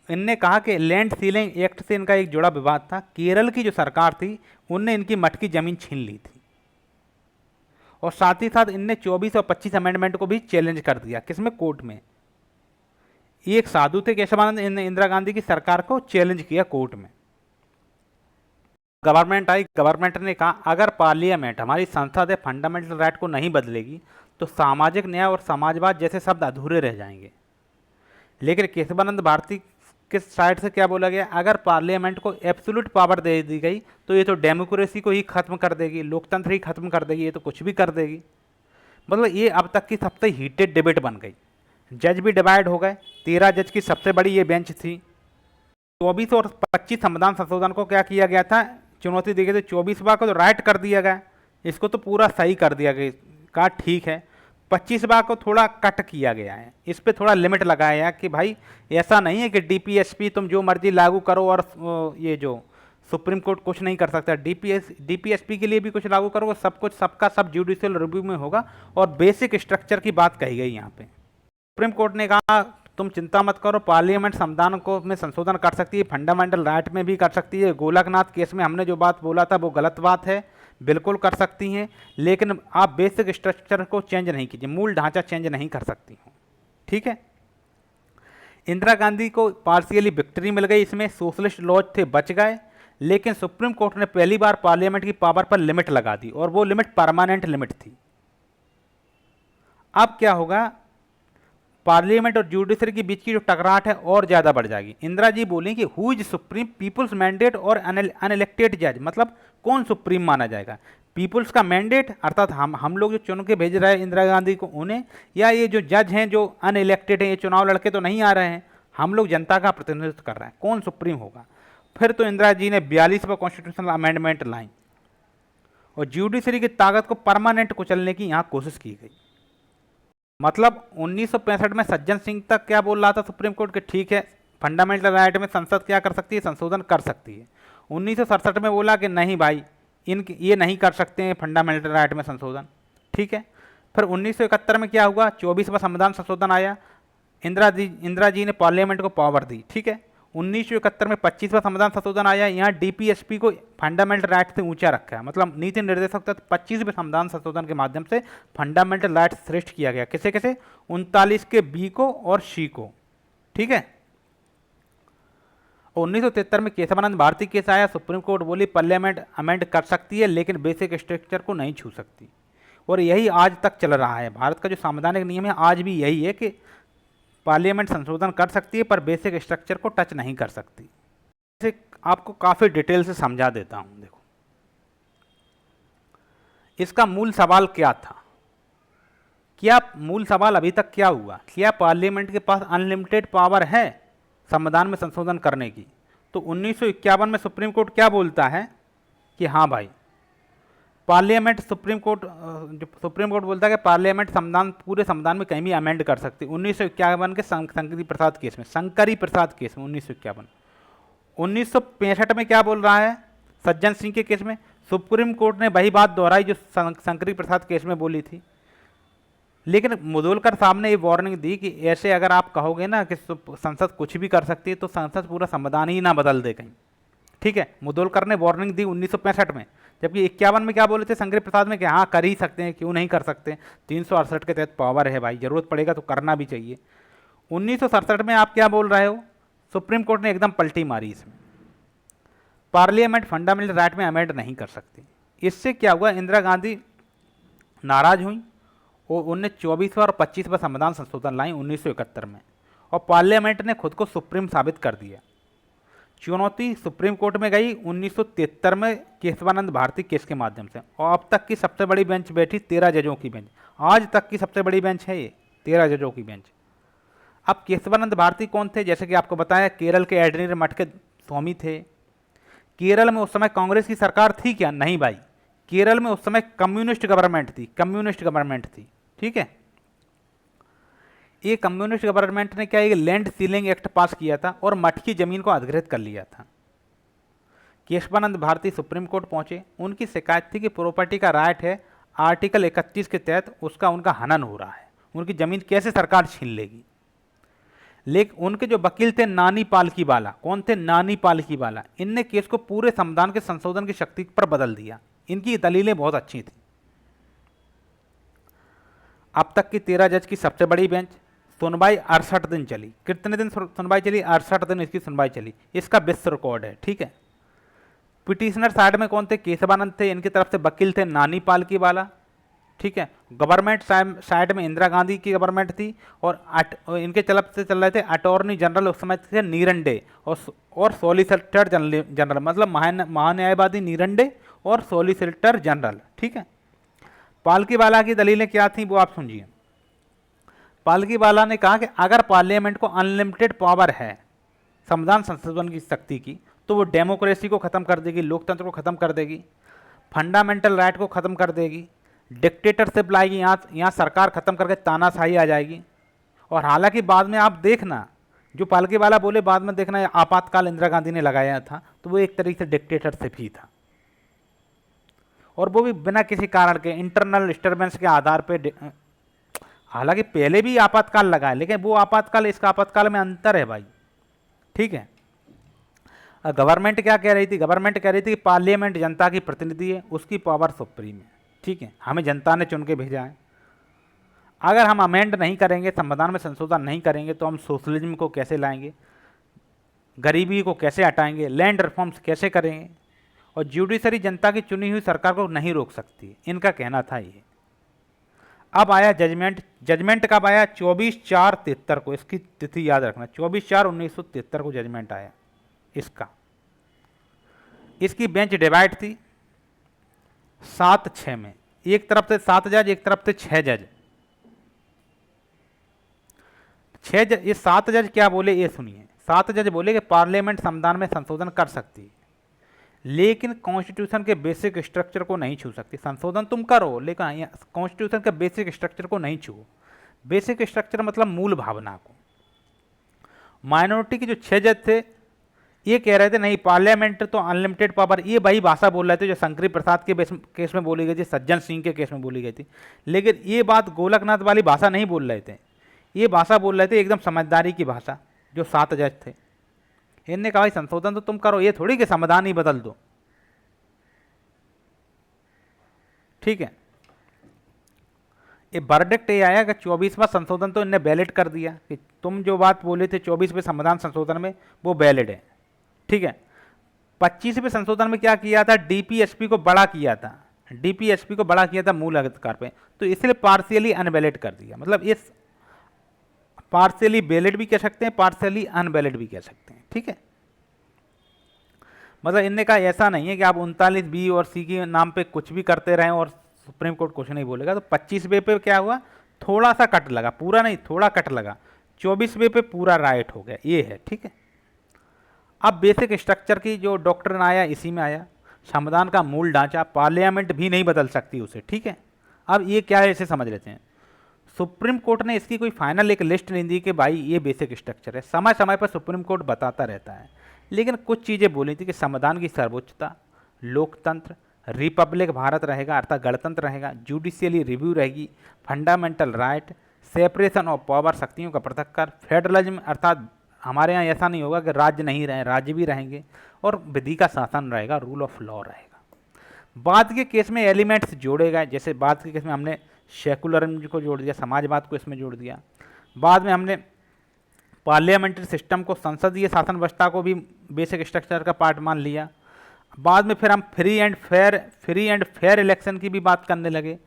इनने कहा कि लैंड सीलिंग एक्ट से इनका एक जुड़ा विवाद था, केरल की जो सरकार थी उनने इनकी मठ की जमीन छीन ली थी, और साथ ही साथ इनने 24 और 25 अमेंडमेंट को भी चैलेंज कर दिया, किसमें, कोर्ट में। ये एक साधु थे केशवानंद, इन्होंने इंदिरा गांधी की सरकार को चैलेंज किया कोर्ट में। गवर्नमेंट आई, गवर्नमेंट ने कहा अगर पार्लियामेंट हमारी संसद है फंडामेंटल राइट को नहीं बदलेगी तो सामाजिक न्याय और समाजवाद जैसे शब्द अधूरे रह जाएंगे। लेकिन केशवानंद भारती के साइड से क्या बोला गया, अगर पार्लियामेंट को एब्सोल्यूट पावर दे दी गई तो ये तो डेमोक्रेसी को ही खत्म कर देगी, लोकतंत्र ही खत्म कर देगी, ये तो कुछ भी कर देगी। मतलब ये अब तक की सबसे हीटेड डिबेट बन गई। जज भी डिवाइड हो गए, 13 जज की सबसे बड़ी ये बेंच थी। 24 और 25 संविधान संशोधन को क्या किया गया था, चुनौती दी गई थी। 24वां को तो राइट कर दिया गया, इसको तो पूरा सही कर दिया गया, कहा ठीक है। 25वां को थोड़ा कट किया गया है, इस पर थोड़ा लिमिट लगाया गया कि भाई ऐसा नहीं है कि डीपीएसपी तुम जो मर्जी लागू करो और ये जो सुप्रीम कोर्ट कुछ नहीं कर सकता। डीपीएसपी के लिए भी कुछ लागू करो, सब कुछ सबका सब जुडिशियल रिव्यू में होगा, और बेसिक स्ट्रक्चर की बात कही गई यहाँ पे। सुप्रीम कोर्ट ने कहा तुम चिंता मत करो, पार्लियामेंट संविधान को में संशोधन कर सकती है, फंडामेंटल राइट में भी कर सकती है। गोलकनाथ केस में हमने जो बात बोला था वो गलत बात है, बिल्कुल कर सकती हैं, लेकिन आप बेसिक स्ट्रक्चर को चेंज नहीं कीजिए, मूल ढांचा चेंज नहीं कर सकती हो, ठीक है। इंदिरा गांधी को पार्शियली विक्ट्री मिल गई, इसमें सोशलिस्ट लॉज थे बच गए, लेकिन सुप्रीम कोर्ट ने पहली बार पार्लियामेंट की पावर पर लिमिट लगा दी, और वो लिमिट परमानेंट लिमिट थी। अब क्या होगा, पार्लियामेंट और जुडिशरी के बीच की जो टकराट है और ज़्यादा बढ़ जाएगी। इंदिरा जी बोली कि who is supreme, people's mandate और अनइलेक्टेड जज, मतलब कौन सुप्रीम माना जाएगा, पीपुल्स का मैंडेट अर्थात हम लोग जो चुन के भेज रहे हैं इंदिरा गांधी को उन्हें, या ये जो जज हैं जो अनइलेक्टेड हैं, ये चुनाव लड़के तो नहीं आ रहे हैं, हम लोग जनता का प्रतिनिधित्व कर रहे हैं, कौन सुप्रीम होगा। फिर तो इंदिरा जी ने 42वां कॉन्स्टिट्यूशनल अमेंडमेंट लाई, और ज्यूडिशरी की ताकत को परमानेंट कुचलने की यहाँ कोशिश की गई। मतलब 1965 में सज्जन सिंह तक क्या बोल रहा था सुप्रीम कोर्ट के, ठीक है फंडामेंटल राइट में संसद क्या कर सकती है, संशोधन कर सकती है। 1967 में बोला कि नहीं भाई ये नहीं कर सकते हैं फंडामेंटल राइट में संशोधन, ठीक है। फिर 1971 में क्या हुआ, 24वां संविधान संशोधन आया, इंदिरा जी ने पार्लियामेंट को पावर दी, ठीक है। 1971 में 25वां संविधान संशोधन आया, यहाँ डीपीएसपी को फंडामेंटल राइट से ऊंचा रखा है, मतलब नीति निर्देशक तक 25वें संविधान संशोधन के माध्यम से फंडामेंटल राइट श्रेष्ठ किया गया। किसे किसे, 39 के बी को और सी को, ठीक है। 1973 में केशवानंद भारती केस आया, सुप्रीम कोर्ट बोली पार्लियामेंट अमेंड कर सकती है लेकिन बेसिक स्ट्रक्चर को नहीं छू सकती। और यही आज तक चल रहा है, भारत का जो संवैधानिक नियम है आज भी यही है कि पार्लियामेंट संशोधन कर सकती है पर बेसिक स्ट्रक्चर को टच नहीं कर सकती। इसे आपको काफ़ी डिटेल से समझा देता हूं। देखो इसका मूल सवाल क्या था, क्या मूल सवाल अभी तक क्या हुआ, क्या पार्लियामेंट के पास अनलिमिटेड पावर है संविधान में संशोधन करने की। तो 1951 में सुप्रीम कोर्ट क्या बोलता है कि हाँ भाई पार्लियामेंट, सुप्रीम कोर्ट बोलता है कि पार्लियामेंट संविधान, पूरे संविधान में कहीं भी अमेंड कर सकती है। 1951 के शंकरी प्रसाद केस में 1951। 1965 में क्या बोल रहा है, सज्जन सिंह के केस में सुप्रीम कोर्ट ने वही बात दोहराई जो शंकरी प्रसाद केस में बोली थी, लेकिन मुदोलकर साहब ने ये वार्निंग दी कि ऐसे अगर आप कहोगे ना कि संसद कुछ भी कर सकती है तो संसद पूरा संविधान ही ना बदल दे कहीं, ठीक है। मुदोलकर ने वार्निंग दी 1965 में, जबकि 51 में क्या बोले थे शंकरी प्रसाद में कि हाँ कर ही सकते हैं, क्यों नहीं कर सकते, 368 के तहत पावर है भाई, जरूरत पड़ेगा तो करना भी चाहिए। 1967 में आप क्या बोल रहे हो, सुप्रीम कोर्ट ने एकदम पलटी मारी इसमें, पार्लियामेंट फंडामेंटल राइट में अमेंड नहीं कर सकती। इससे क्या हुआ, इंदिरा गांधी नाराज हुई और उनने 24वां और 25वां संविधान संशोधन लाई 1971 में, और पार्लियामेंट ने खुद को सुप्रीम साबित कर दिया। चुनौती सुप्रीम कोर्ट में गई 1973 में केशवानंद भारती केस के माध्यम से, और अब तक की सबसे बड़ी बेंच बैठी 13 जजों की बेंच, आज तक की सबसे बड़ी बेंच है ये 13 जजों की बेंच। अब केशवानंद भारती कौन थे, जैसे कि आपको बताया केरल के एडनीर मठ के स्वामी थे। केरल में उस समय कांग्रेस की सरकार थी क्या, नहीं भाई, केरल में उस समय कम्युनिस्ट गवर्नमेंट थी, ठीक है। ये कम्युनिस्ट गवर्नमेंट ने क्या, ये लैंड सीलिंग एक्ट पास किया था और मठ की जमीन को अधिग्रहित कर लिया था। केशवानंद भारती सुप्रीम कोर्ट पहुंचे, उनकी शिकायत थी कि प्रॉपर्टी का राइट है, आर्टिकल 31 के तहत उनका हनन हो रहा है, उनकी जमीन कैसे सरकार छीन लेगी। लेकिन उनके जो वकील थे नानी पालकीवाला, कौन थे, नानी पालकीवाला, इनने केस को पूरे संविधान के संशोधन की शक्ति पर बदल दिया। इनकी दलीलें बहुत अच्छी थी। अब तक की 13 जज की सबसे बड़ी बेंच, सुनवाई 68 दिन चली। कितने दिन सुनवाई चली, 68 दिन इसकी सुनवाई चली, इसका विश्व रिकॉर्ड है, ठीक है। पिटिशनर साइड में कौन थे, केशवानंद थे, इनकी तरफ से वकील थे नानी पालकीवाला, ठीक है। गवर्नमेंट साइड में इंदिरा गांधी की गवर्नमेंट थी, और इनके तरफ से चल रहे थे अटॉर्नी जनरल उस समय थे नीरंडे, और सॉलिसिटर जनरल, मतलब महान्यायवादी नीरंडे और सॉलिसिटर जनरल, ठीक है। पालकीवाला की दलीलें क्या थी वो आप सुनिए। पालकीवाला ने कहा कि अगर पार्लियामेंट को अनलिमिटेड पावर है संविधान संशोधन की शक्ति की, तो वो डेमोक्रेसी को ख़त्म कर देगी, लोकतंत्र को ख़त्म कर देगी, फंडामेंटल राइट को ख़त्म कर देगी, डिक्टेटरशिप लाएगी, यहाँ सरकार ख़त्म करके तानाशाही आ जाएगी। और हालांकि बाद में आप देखना, जो पालकीवाला बोले बाद में देखना आपातकाल इंदिरा गांधी ने लगाया था, तो वो एक तरीके से डिक्टेटरशिप ही था, और वो भी बिना किसी कारण के इंटरनल डिस्टर्बेंस के आधार पे। हालांकि पहले भी आपातकाल लगा है, लेकिन वो आपातकाल इसका आपातकाल में अंतर है भाई, ठीक है। गवर्नमेंट क्या कह रही थी, गवर्नमेंट कह रही थी कि पार्लियामेंट जनता की प्रतिनिधि है, उसकी पावर सुप्रीम है, ठीक है, हमें जनता ने चुन के भेजा है। अगर हम अमेंड नहीं करेंगे, संविधान में संशोधन नहीं करेंगे, तो हम सोशलिज्म को कैसे लाएंगे, गरीबी को कैसे हटाएंगे, लैंड रिफॉर्म्स कैसे करेंगे, और ज्यूडिशरी जनता की चुनी हुई सरकार को नहीं रोक सकती, इनका कहना था ये। अब आया जजमेंट कब आया, 24/4/73 को, इसकी तिथि याद रखना, 24/4/1973 को जजमेंट आया इसका। इसकी बेंच डिवाइड थी 7-6 में, एक तरफ से 7 जज, एक तरफ से 6 जज। 6 जज, ये 7 जज क्या बोले ये सुनिए। 7 जज बोले कि पार्लियामेंट संविधान में संशोधन कर सकती है, लेकिन कॉन्स्टिट्यूशन के बेसिक स्ट्रक्चर को नहीं छू सकती। संशोधन तुम करो लेकिन कॉन्स्टिट्यूशन के बेसिक स्ट्रक्चर को नहीं छुओ। बेसिक स्ट्रक्चर मतलब मूल भावना को। माइनॉरिटी के जो 6 जज थे ये कह रहे थे नहीं पार्लियामेंट तो अनलिमिटेड पावर, ये वही भाषा बोल रहे थे जो शंकरी प्रसाद के केस में बोली गई थी, सज्जन सिंह के केस में बोली गई थी। लेकिन ये बात गोलकनाथ वाली भाषा नहीं बोल रहे थे, ये भाषा बोल रहे थे एकदम समझदारी की भाषा जो 7 जज थे। इनने कहा भाई संशोधन तो तुम करो, ये थोड़ी कि संविधान ही बदल दो। ठीक है, ये वर्डिक्ट ये आया कि 24वां संशोधन तो इनने वैलिड कर दिया कि तुम जो बात बोले थे 24वें संविधान संशोधन में वो वैलिड है। ठीक है, 25वें संशोधन में क्या किया था, डीपीएसपी को बड़ा किया था, डीपीएसपी को बड़ा किया था मूल अधिकार पे, तो इसलिए पार्शियली अनवैलिड कर दिया। मतलब इस पार्शियली वैलिड भी कह सकते हैं, पार्शियली अनवैलिड भी कह सकते हैं। ठीक है, मतलब इनने कहा ऐसा नहीं है कि आप 39B और C के नाम पे कुछ भी करते रहें और सुप्रीम कोर्ट कुछ नहीं बोलेगा। तो 25वें पे क्या हुआ, थोड़ा सा कट लगा, पूरा नहीं थोड़ा कट लगा, 24वें पे पूरा राइट हो गया, ये है। ठीक है, अब बेसिक स्ट्रक्चर की जो डॉक्ट्रिन आया इसी में आया, संविधान का मूल ढांचा, पार्लियामेंट भी नहीं बदल सकती उसे। ठीक है, अब ये क्या है इसे समझ लेते हैं। सुप्रीम कोर्ट ने इसकी कोई फाइनल एक लिस्ट नहीं दी कि भाई ये बेसिक स्ट्रक्चर है, समय समय पर सुप्रीम कोर्ट बताता रहता है, लेकिन कुछ चीज़ें बोली थी कि संविधान की सर्वोच्चता, लोकतंत्र, रिपब्लिक भारत रहेगा अर्थात गणतंत्र रहेगा, जुडिशियली रिव्यू रहेगी, fundamental right, separation of power शक्तियों का पृथक्करण, फेडरलिज्म अर्थात हमारे यहाँ ऐसा नहीं होगा कि राज्य नहीं रहे, राज्य भी रहेंगे, और विधि का शासन रहेगा, रूल ऑफ लॉ रहेगा। बाद के केस में एलिमेंट्स जोड़े गए, जैसे बाद के केस में हमने सेकुलरिज्म को जोड़ दिया, समाजवाद को इसमें जोड़ दिया, बाद में हमने पार्लियामेंट्री सिस्टम को, संसदीय शासन व्यवस्था को भी बेसिक स्ट्रक्चर का पार्ट मान लिया। बाद में फिर हम फ्री एंड फेयर इलेक्शन की भी बात करने लगे,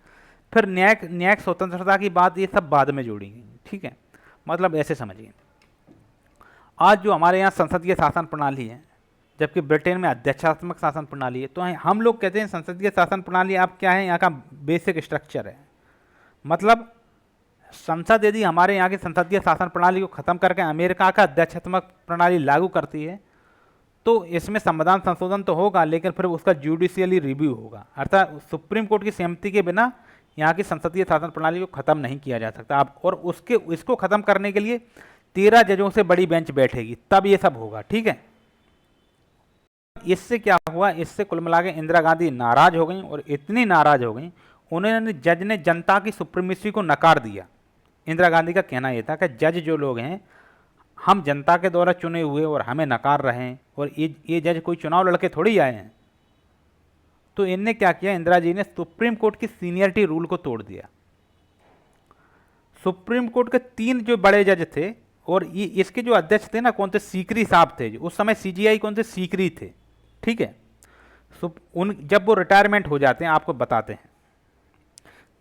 फिर न्यायिक स्वतंत्रता की बात, ये सब बाद में जोड़ी गई। ठीक है, मतलब ऐसे समझिए, आज जो हमारे यहाँ संसदीय शासन प्रणाली है जबकि ब्रिटेन में अध्यक्षात्मक शासन प्रणाली है, तो हम लोग कहते हैं संसदीय शासन प्रणाली आप क्या है, यहाँ का बेसिक स्ट्रक्चर है। मतलब संसद यदि हमारे यहाँ की संसदीय शासन प्रणाली को खत्म करके अमेरिका का अध्यक्षात्मक प्रणाली लागू करती है तो इसमें संविधान संशोधन तो होगा, लेकिन फिर उसका जुडिशियली रिव्यू होगा, अर्थात सुप्रीम कोर्ट की सहमति के बिना यहाँ की संसदीय शासन प्रणाली को खत्म नहीं किया जा सकता। आप और इसको खत्म करने के लिए 13 जजों से बड़ी बेंच बैठेगी, तब ये सब होगा। ठीक है, इससे क्या हुआ, इससे कुल मिला के इंदिरा गांधी नाराज हो गई, और इतनी नाराज हो गई उन्होंने जज ने जनता की सुप्रीमेसी को नकार दिया। इंदिरा गांधी का कहना यह था कि जज जो लोग हैं हम जनता के द्वारा चुने हुए और हमें नकार रहे हैं, और ये जज कोई चुनाव लड़के थोड़ी आए हैं। तो इनने क्या किया, इंदिरा जी ने सुप्रीम कोर्ट की सीनियरिटी रूल को तोड़ दिया। सुप्रीम कोर्ट के 3 जो बड़े जज थे, और ये इसके जो अध्यक्ष थे ना कौन थे, सीकरी साहब थे, उस समय सीजीआई कौन थे, सीकरी थे। ठीक है, जब वो रिटायरमेंट हो जाते हैं आपको बताते हैं,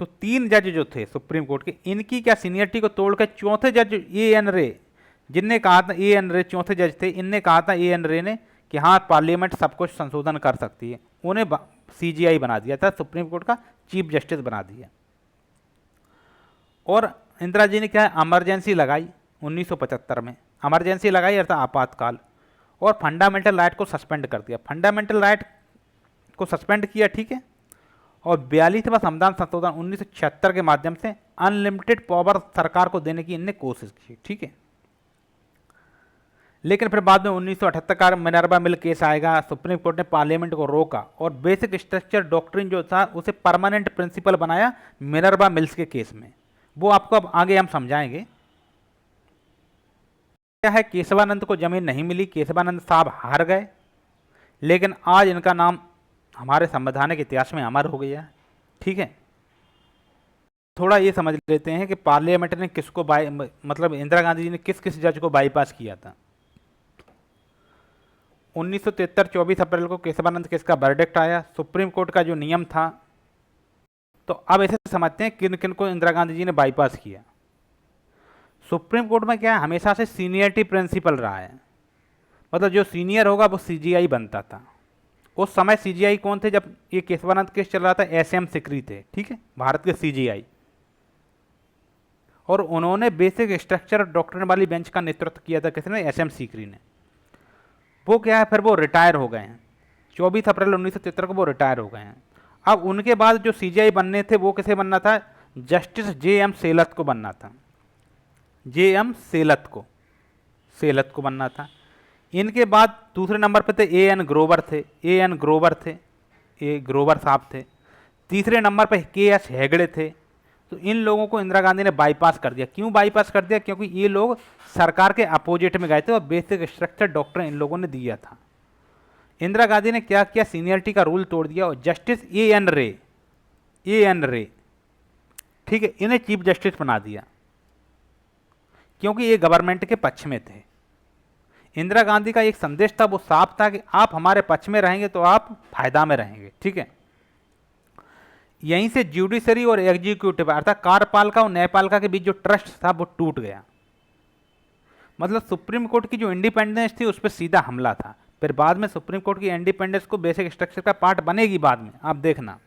तो 3 जज जो थे सुप्रीम कोर्ट के, इनकी क्या सीनियरिटी को तोड़ कर चौथे जज ए.एन. रे, जिनने कहा था, ए.एन. रे चौथे जज थे, इनने कहा था ए.एन. रे ने कि हाँ पार्लियामेंट सब कुछ संशोधन कर सकती है, उन्हें सीजीआई बना दिया था, सुप्रीम कोर्ट का चीफ जस्टिस बना दिया। और इंदिरा जी ने क्या इमरजेंसी लगाई 1975 में, इमरजेंसी लगाई अर्थात आपातकाल, और फंडामेंटल राइट को सस्पेंड कर दिया, फंडामेंटल राइट को सस्पेंड किया। ठीक है, और 42वां संविधान संशोधन 1976 के माध्यम से अनलिमिटेड पावर सरकार को देने की इनने कोशिश की। ठीक है, लेकिन फिर बाद में 1978 का मिनर्वा मिल केस आएगा, सुप्रीम कोर्ट ने पार्लियामेंट को रोका और बेसिक स्ट्रक्चर डॉक्ट्रिन जो था उसे परमानेंट प्रिंसिपल बनाया मिनर्वा मिल्स के केस में। वो आपको अब आगे हम समझाएंगे। क्या है, केशवानंद को जमीन नहीं मिली, केशवानंद साहब हार गए, लेकिन आज इनका नाम हमारे संवैधानिक इतिहास में अमर हो गया। ठीक है, थोड़ा ये समझ लेते हैं कि पार्लियामेंट ने किसको मतलब इंदिरा गांधी जी ने किस किस जज को बाईपास किया था। 1973 24 अप्रैल को केशवानंद केस का वर्डिक्ट आया। सुप्रीम कोर्ट का जो नियम था, तो अब ऐसे समझते हैं किन किन को इंदिरा गांधी जी ने बाईपास किया। सुप्रीम कोर्ट में क्या है, हमेशा से सीनियरिटी प्रिंसिपल रहा है, मतलब जो सीनियर होगा वो सीजीआई बनता था। उस समय सीजीआई कौन थे, जब ये केशवानंद केस चल रहा था, एसएम सिकरी थे। ठीक है, भारत के सीजीआई, और उन्होंने बेसिक स्ट्रक्चर डॉक्ट्रिन वाली बेंच का नेतृत्व किया था, किसने, एसएम सिकरी ने। वो क्या है, फिर वो रिटायर हो गए हैं। 24 अप्रैल 1973 को वो रिटायर हो गए हैं। अब उनके बाद जो सीजीआई बनने थे वो किसे बनना था? Justice J.M.. सेलत को बनना था। जे.एम. सेलत को बनना था। इनके बाद दूसरे नंबर पे थे ए.एन. ग्रोवर साहब थे। तीसरे नंबर पे के.एस. हेगड़े थे। तो इन लोगों को इंदिरा गांधी ने बाईपास कर दिया। क्यों बाईपास कर दिया? क्योंकि ये लोग सरकार के अपोजिट में गए थे और बेसिक स्ट्रक्चर डॉक्ट्रिन इन लोगों ने दिया था। इंदिरा गांधी ने क्या किया? सीनियरिटी का रूल तोड़ दिया और जस्टिस ए.एन. रे, ठीक है, इन्हें चीफ जस्टिस बना दिया क्योंकि ये गवर्नमेंट के पक्ष में थे। इंदिरा गांधी का एक संदेश था, वो साफ था कि आप हमारे पक्ष में रहेंगे तो आप फायदा में रहेंगे, ठीक है। यहीं से ज्यूडिशरी और एग्जीक्यूटिव अर्थात कार्यपालिका और न्यायपालिका के बीच जो ट्रस्ट था वो टूट गया। मतलब सुप्रीम कोर्ट की जो इंडिपेंडेंस थी उस पर सीधा हमला था। फिर बाद में सुप्रीम कोर्ट की इंडिपेंडेंस को बेसिक स्ट्रक्चर का पार्ट बनेगी बाद में, आप देखना।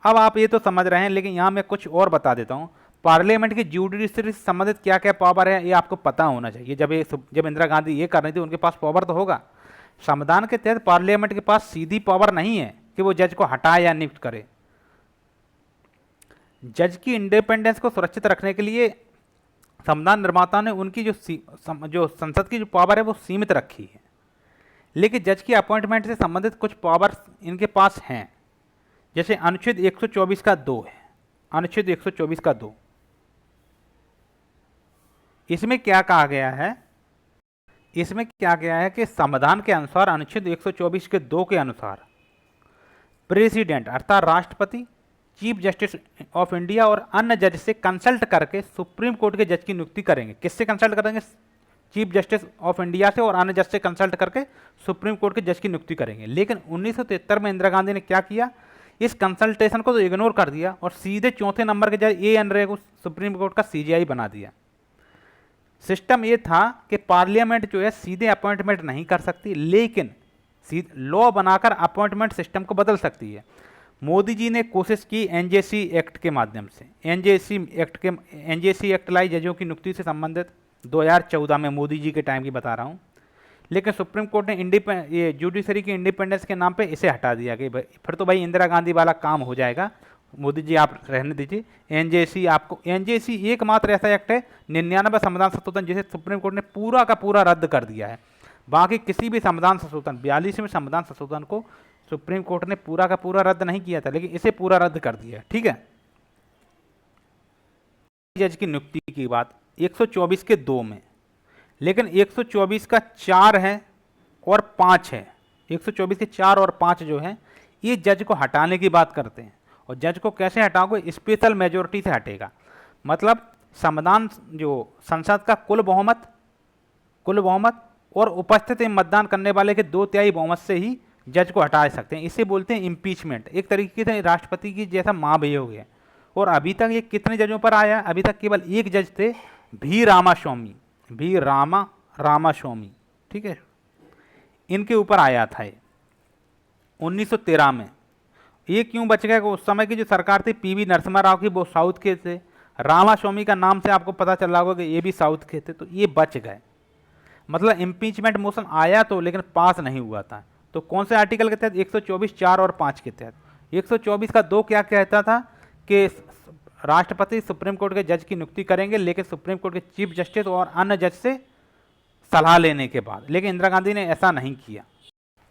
अब आप ये तो समझ रहे हैं, लेकिन यहाँ मैं कुछ और बता देता हूँ। पार्लियामेंट की ज्यूडिशरी से संबंधित क्या क्या पावर है ये आपको पता होना चाहिए। जब इंदिरा गांधी ये कर रही थी उनके पास पावर तो होगा। संविधान के तहत पार्लियामेंट के पास सीधी पावर नहीं है कि वो जज को हटाए या नियुक्त करे। जज की इंडिपेंडेंस को सुरक्षित रखने के लिए संविधान निर्माता ने उनकी जो संसद की जो पावर है वो सीमित रखी है, लेकिन जज की अपॉइंटमेंट से संबंधित कुछ पावर इनके पास हैं। जैसे अनुच्छेद 124 का 2 है। अनुच्छेद 124 का 2, इसमें क्या कहा गया है? इसमें क्या गया है कि संविधान के अनुसार अनुच्छेद 124 के 2 के अनुसार प्रेसिडेंट अर्थात राष्ट्रपति चीफ जस्टिस ऑफ इंडिया और अन्य जज से कंसल्ट करके सुप्रीम कोर्ट के जज की नियुक्ति करेंगे। किससे कंसल्ट करेंगे? चीफ जस्टिस ऑफ इंडिया से और अन्य जज से कंसल्ट करके सुप्रीम कोर्ट के जज की नियुक्ति करेंगे। लेकिन 1973 में इंदिरा गांधी ने क्या किया? इस कंसल्टेशन को तो इग्नोर कर दिया और सीधे चौथे नंबर के जज ए.एन. रे को सुप्रीम कोर्ट का सीजीआई बना दिया। सिस्टम ये था कि पार्लियामेंट जो है सीधे अपॉइंटमेंट नहीं कर सकती, लेकिन लॉ बनाकर अपॉइंटमेंट सिस्टम को बदल सकती है। मोदी जी ने कोशिश की एनजेसी एक्ट के माध्यम से। एनजेसी एक्ट लाई जजों की नियुक्ति से संबंधित 2014 में, मोदी जी के टाइम की बता रहा हूँ। लेकिन सुप्रीम कोर्ट ने ये जुडिशरी की इंडिपेंडेंस के नाम पे इसे हटा दिया कि फिर तो भाई इंदिरा गांधी वाला काम हो जाएगा, मोदी जी आप रहने दीजिए। एनजेसी एकमात्र ऐसा एक्ट है 99 संविधान संशोधन जिसे सुप्रीम कोर्ट ने पूरा का पूरा रद्द कर दिया है। बाकी किसी भी संविधान संशोधन 42वें संविधान संशोधन को सुप्रीम कोर्ट ने पूरा का पूरा रद्द नहीं किया था, लेकिन इसे पूरा रद्द कर दिया, ठीक है। जज की नियुक्ति की बात 124 के 2 में, लेकिन 124 का 4 है और 5 है। 124 के 4 और 5 जो है ये जज को हटाने की बात करते हैं। और जज को कैसे हटाओगे? स्पेशल मेजोरिटी से हटेगा। मतलब संविधान जो संसद का कुल बहुमत और उपस्थित मतदान करने वाले के 2/3 बहुमत से ही जज को हटा सकते हैं। इसे बोलते हैं इम्पीचमेंट। एक तरीके से राष्ट्रपति की जैसा महाभियोग है। और अभी तक ये कितने जजों पर आया? अभी तक केवल एक जज थे, भी रामास्वामी, ठीक है, इनके ऊपर आया था ये 1913 में। ये क्यों बच गया? उस समय की जो सरकार थी पीवी नरसिम्हा राव की, वो साउथ के थे। रामास्वामी का नाम से आपको पता चल रहा होगा कि ये भी साउथ के थे, तो ये बच गए। मतलब इम्पीचमेंट मोशन आया तो, लेकिन पास नहीं हुआ था। तो कौन से आर्टिकल के तहत? 124, 4 और 5 के तहत। 124 का 2 क्या कहता था कि राष्ट्रपति सुप्रीम कोर्ट के जज की नियुक्ति करेंगे, लेकिन सुप्रीम कोर्ट के चीफ जस्टिस और अन्य जज से सलाह लेने के बाद। लेकिन इंदिरा गांधी ने ऐसा नहीं किया,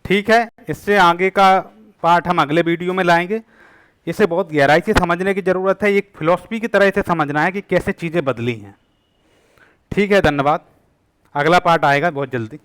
ठीक है। इससे आगे का पार्ट हम अगले वीडियो में लाएंगे। इसे बहुत गहराई से समझने की ज़रूरत है। एक फिलॉसफी की तरह इसे समझना है कि कैसे चीज़ें बदली हैं, ठीक है। धन्यवाद। अगला पार्ट आएगा बहुत जल्दी।